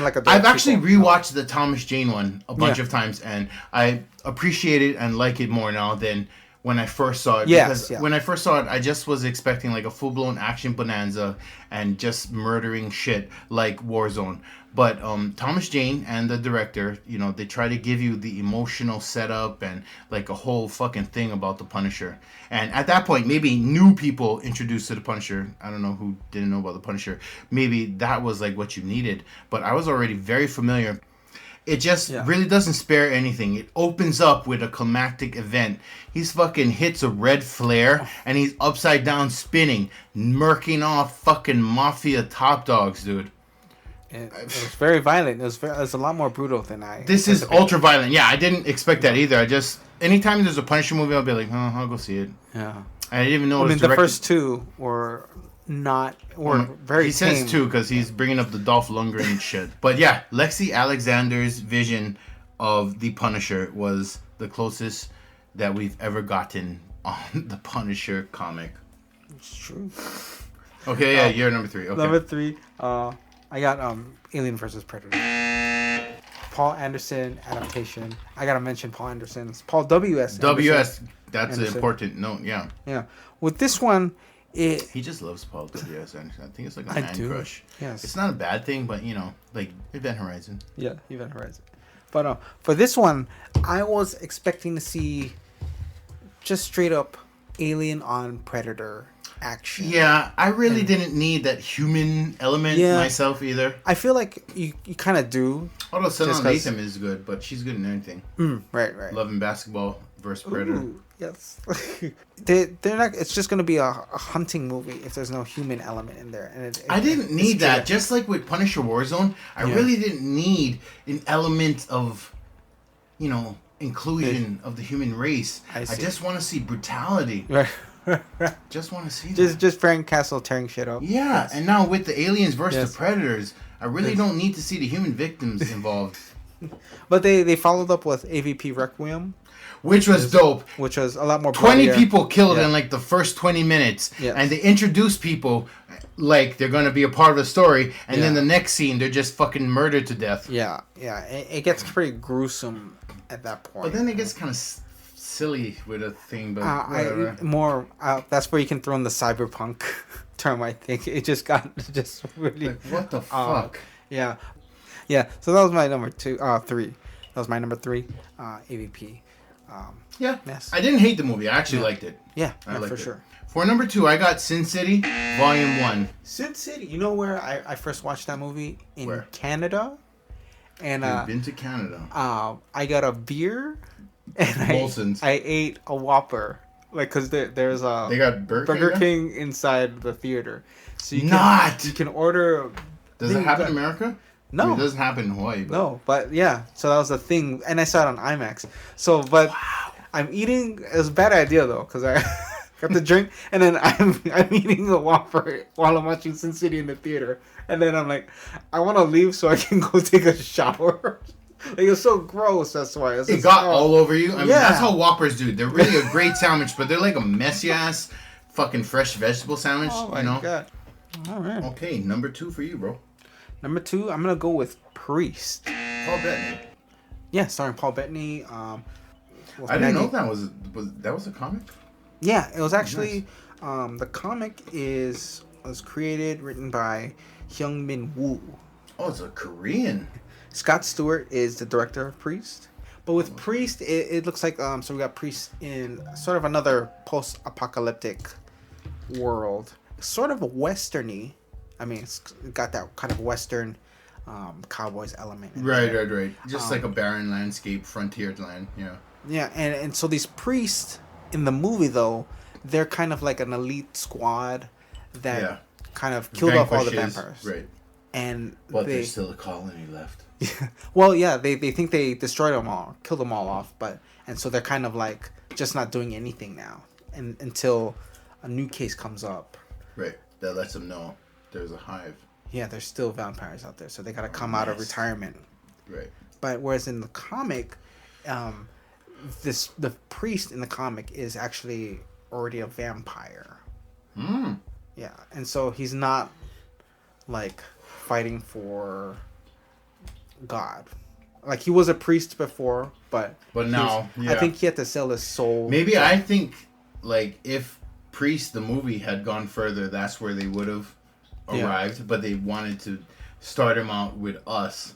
like a... I've actually rewatched the Thomas Jane one a bunch of times, and I appreciate it and like it more now than when I first saw it. Yes, when I first saw it, I just was expecting like a full-blown action bonanza and just murdering shit like Warzone. But Thomas Jane and the director, they try to give you the emotional setup and like a whole fucking thing about the Punisher. And at that point, maybe new people introduced to the Punisher, I don't know who didn't know about the Punisher, maybe that was like what you needed. But I was already very familiar. It just really doesn't spare anything. It opens up with a climactic event. He's fucking hits a red flare and he's upside down spinning, murking off fucking mafia top dogs, dude. It was very violent. It was a lot more brutal than I... This is ultra violent. Yeah, I didn't expect that either. Anytime there's a Punisher movie, I'll be like, I'll go see it. Yeah. I didn't even know it was the first two were very He says two because he's bringing up the Dolph Lundgren shit. But yeah, Lexi Alexander's vision of the Punisher was the closest that we've ever gotten on the Punisher comic. It's true. Okay, yeah, you're number 3. Okay. Number 3, I got Alien vs. Predator. Paul Anderson adaptation. I gotta mention Paul Anderson's Paul W.S. W.S. That's an important note. Yeah. Yeah. With this one, he just loves Paul W.S. Anderson. I think it's like a man crush. Yes. It's not a bad thing, but like Event Horizon. Yeah, Event Horizon. But for this one, I was expecting to see just straight up Alien on Predator action. Yeah, I really didn't need that human element myself either. I feel like you kind of do. Although Sanaa Lathan is good, but she's good in anything. Right. Love and Basketball versus Predator. Ooh, yes. they're not. It's just gonna be a hunting movie if there's no human element in there. And I didn't need that. Just like with Punisher Warzone, I really didn't need an element of, inclusion of the human race. I just want to see brutality. Right. Just want to see just Frank Castle tearing shit up. Yeah, and now with the aliens versus the predators, I really don't need to see the human victims involved. But they followed up with AVP Requiem, which was dope. Which was a lot more. 20 people killed in like the first 20 minutes, and they introduced people like they're gonna be a part of the story, and then the next scene they're just fucking murdered to death. Yeah. It gets pretty gruesome at that point. But then it gets kind of silly with a thing, but whatever. That's where you can throw in the cyberpunk term. I think it just really like, what the fuck. Yeah. So that was my number 3. That was my number 3. AVP. Yes. I didn't hate the movie. I actually liked it. Yeah, I liked for it. sure. For number 2, I got Sin City Volume 1. Sin City. You know where I first watched that movie? In Canada. And I've been to Canada. I got a beer. And I ate a Whopper, like, cause there's a they got Burger King inside the theater, so you can order. Does it happen in America? No, I mean, it doesn't happen in Hawaii. But... No, but yeah, so that was the thing, and I saw it on IMAX. So, but I'm eating. It was a bad idea though, cause I got the drink, and then I'm eating the Whopper while I'm watching Sin City in the theater, and then I'm like, I want to leave so I can go take a shower. Like, it was so gross, that's why. It got all over you? I mean, that's how Whoppers do. They're really a great sandwich, but they're like a messy-ass fucking fresh vegetable sandwich, Oh, my God. All right. Okay, number 2 for you, bro. Number 2, I'm going to go with Priest. Paul Bettany. Yeah, starring Paul Bettany. I didn't know that was a comic? Yeah, it was actually... Nice. The comic was created, written by Hyung-Min Woo. Oh, it's a Korean... Scott Stewart is the director of Priest. But with Priest, it looks like... so we got Priest in sort of another post-apocalyptic world. Sort of a western-y. I mean, it's got that kind of western cowboys element. Right. Just like a barren landscape, frontier land, yeah. Yeah, and so these priests in the movie, though, they're kind of like an elite squad that kind of killed off all the vampires. Right. But there's still a colony left. Well, yeah, they think they destroyed them all, killed them all off, and so they're kind of like just not doing anything now, and until a new case comes up. Right. That lets them know there's a hive. Yeah, there's still vampires out there, so they gotta come out of retirement. Right. But whereas in the comic, the priest in the comic is actually already a vampire. Yeah, and so he's not like fighting for God. Like he was a priest before, but now I think he had to sell his soul. Maybe I think like if Priest the movie had gone further, that's where they would have arrived. But they wanted to start him out with us.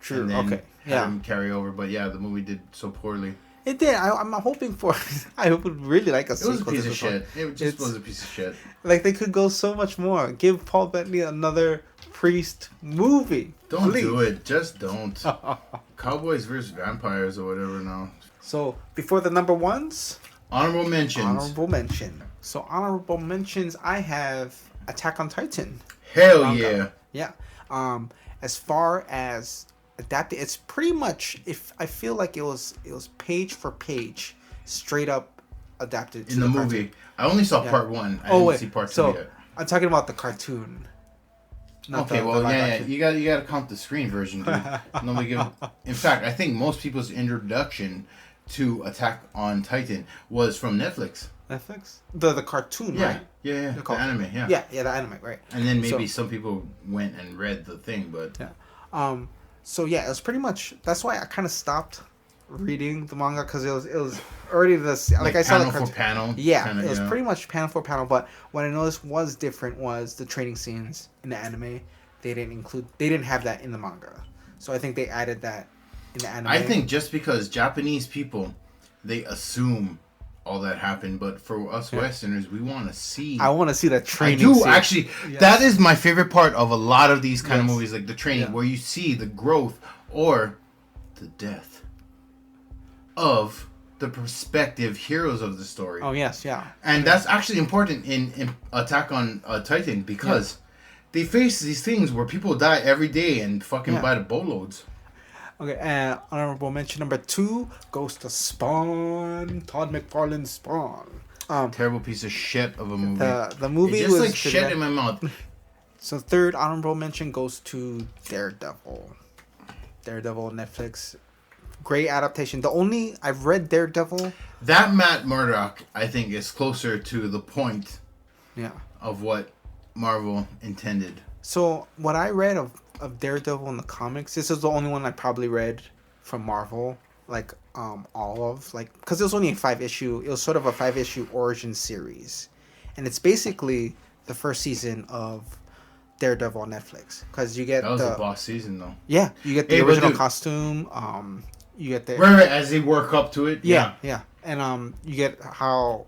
True. And then okay. have him carry over. But yeah, the movie did so poorly. It did. I'm hoping for. I would really like a sequel. It was a piece of shit. It just was a piece of shit. Like they could go so much more. Give Paul Bettany another Priest movie. Don't do it. Just don't. Cowboys versus vampires or whatever now. So before the number ones, honorable mentions. Honorable mention. So honorable mentions. I have Attack on Titan. Hell manga. Yeah. As far as adapted, it's pretty much. If I feel like it was page for page, straight up adapted in the movie. Cartoon. I only saw part 1. I didn't see part 2 yet. I'm talking about the cartoon. Okay, you got to count the screen version, dude. Nobody give. In fact, I think most people's introduction to Attack on Titan was from Netflix. Netflix? The cartoon, right? Yeah. The anime, yeah. Yeah, the anime, right. And then maybe some people went and read the thing, but yeah. So yeah, it was pretty much. That's why I kind of stopped reading the manga because it was already this like I saw the panel for panel. Yeah, kinda, it was pretty much panel for panel. But what I noticed was different was the training scenes in the anime. They didn't have that in the manga, so I think they added that in the anime. I think just because Japanese people, they assume all that happened, but for us Westerners, we want to see. I want to see that training. I do scene. Actually. Yes. That is my favorite part of a lot of these kind of movies, like the training, where you see the growth or the death of the prospective heroes of the story. Oh yes, yeah. And that's actually important in Attack on Titan because they face these things where people die every day and fucking by the boatloads. Okay, and honorable mention number 2 goes to Spawn. Todd McFarlane's Spawn. Terrible piece of shit of a movie. The movie it just was like shit in my mouth. So third honorable mention goes to Daredevil. Daredevil Netflix. Great adaptation. I've read Daredevil. That Matt Murdock, I think, is closer to the point of what Marvel intended. So what I read of Daredevil in the comics, this is the only one I probably read from Marvel, like all of, like, because it was only a 5-issue. It was sort of a 5-issue origin series, and it's basically the first season of Daredevil on Netflix because you get that was the boss season though. Yeah, you get the original costume. You get the right as they work up to it. Yeah, and you get how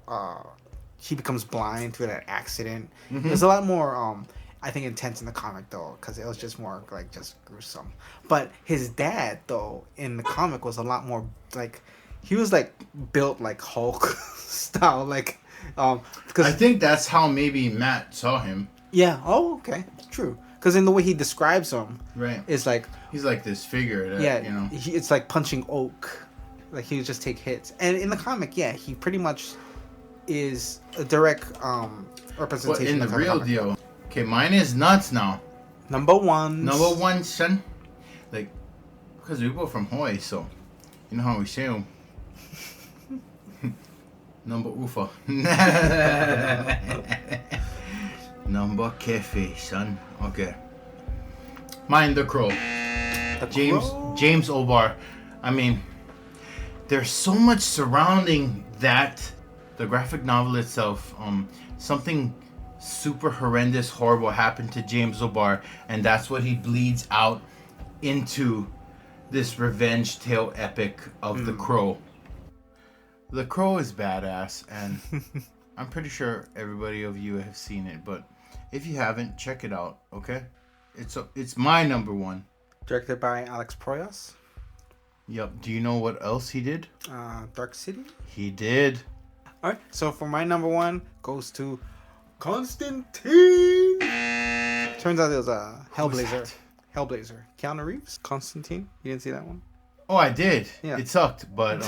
he becomes blind through that accident. Mm-hmm. There's a lot more I think intense in the comic though, because it was just more like just gruesome. But his dad though in the comic was a lot more like he was like built like Hulk style, like because I think that's how maybe Matt saw him. Yeah. Oh, okay. True. Because in the way he describes him, right, it's like he's like this figure that, you know, it's like punching oak, like he would just take hits. And in the comic, he pretty much is a direct representation. But in the real deal, okay, mine is nuts now. Number one, son. Like, because we both from Hawaii, so you know how we say them. Number ufa. Number cafe, son. Okay. Mine, The Crow. James O'Barr. I mean, there's so much surrounding that. The graphic novel itself. Something super horrendous, horrible happened to James O'Barr, and that's what he bleeds out into this revenge tale epic of The Crow. The Crow is badass, and I'm pretty sure everybody of you have seen it, but if you haven't, check it out, okay? It's my number one. Directed by Alex Proyas. Yep. Do you know what else he did? Dark City? He did. All right. So for my number one goes to Constantine. Turns out it was a Hellblazer. Hellblazer. Keanu Reeves. Constantine. You didn't see that one? Oh, I did. Yeah. It sucked, but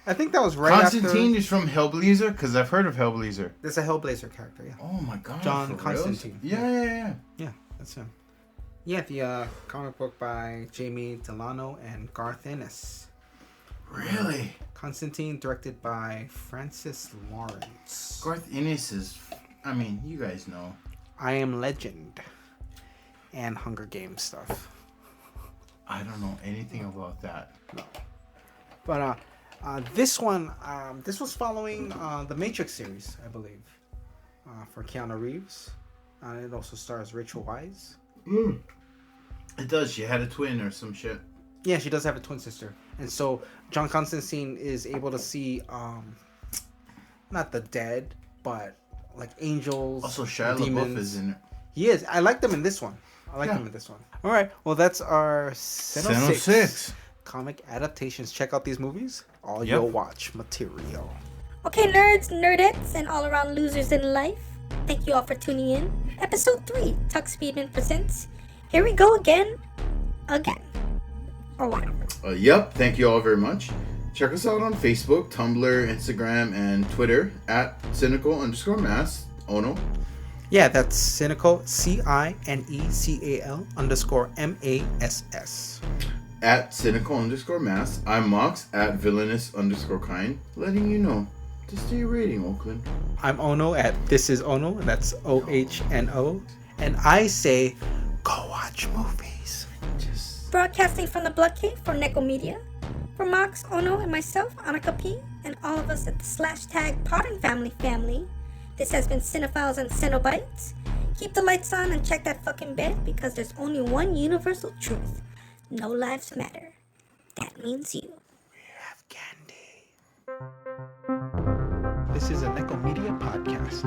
I think that was right Constantine after... is from Hellblazer because I've heard of Hellblazer. There's a Hellblazer character. Yeah. Oh my god. John Constantine. Yeah. Yeah, that's him. Yeah, the comic book by Jamie Delano and Garth Ennis. Really? Constantine, directed by Francis Lawrence. Garth Ennis is, I mean, you guys know. I Am Legend. And Hunger Games stuff. I don't know anything about that. No. But this one, this was following the Matrix series, I believe, for Keanu Reeves. It also stars Rachel Weisz. It does. She had a twin or some shit. Yeah, she does have a twin sister. And so John Constantine is able to see, not the dead, but like angels. Also, Shia LaBeouf is in it. He is. I like them in this one. All right. Well, that's our Sino 6 comic adaptations. Check out these movies. All your watch material. Okay, nerds, nerdettes, and all around losers in life. Thank you all for tuning in. Episode 3, Tuck Speedman presents. Here we go again. Or whatever. Yep. Thank you all very much. Check us out on Facebook, Tumblr, Instagram, and Twitter at cynical_mass. Ono. Yeah, that's cynical, CINECAL_MASS. At cynical_mass. I'm Mox at villainous_kind. Letting you know to stay rating, Oakland. I'm Ono at This Is Ono. That's OHNO. And I say, go watch movies. Broadcasting from the Blood Cave for Nekko Media. For Mox, Ono, and myself, Annika P, and all of us at the Slashtag Podden family. This has been Cinephiles and Cenobites. Keep the lights on and check that fucking bed because there's only one universal truth. No lives matter. That means you. We have candy. This is a Nekko Media podcast.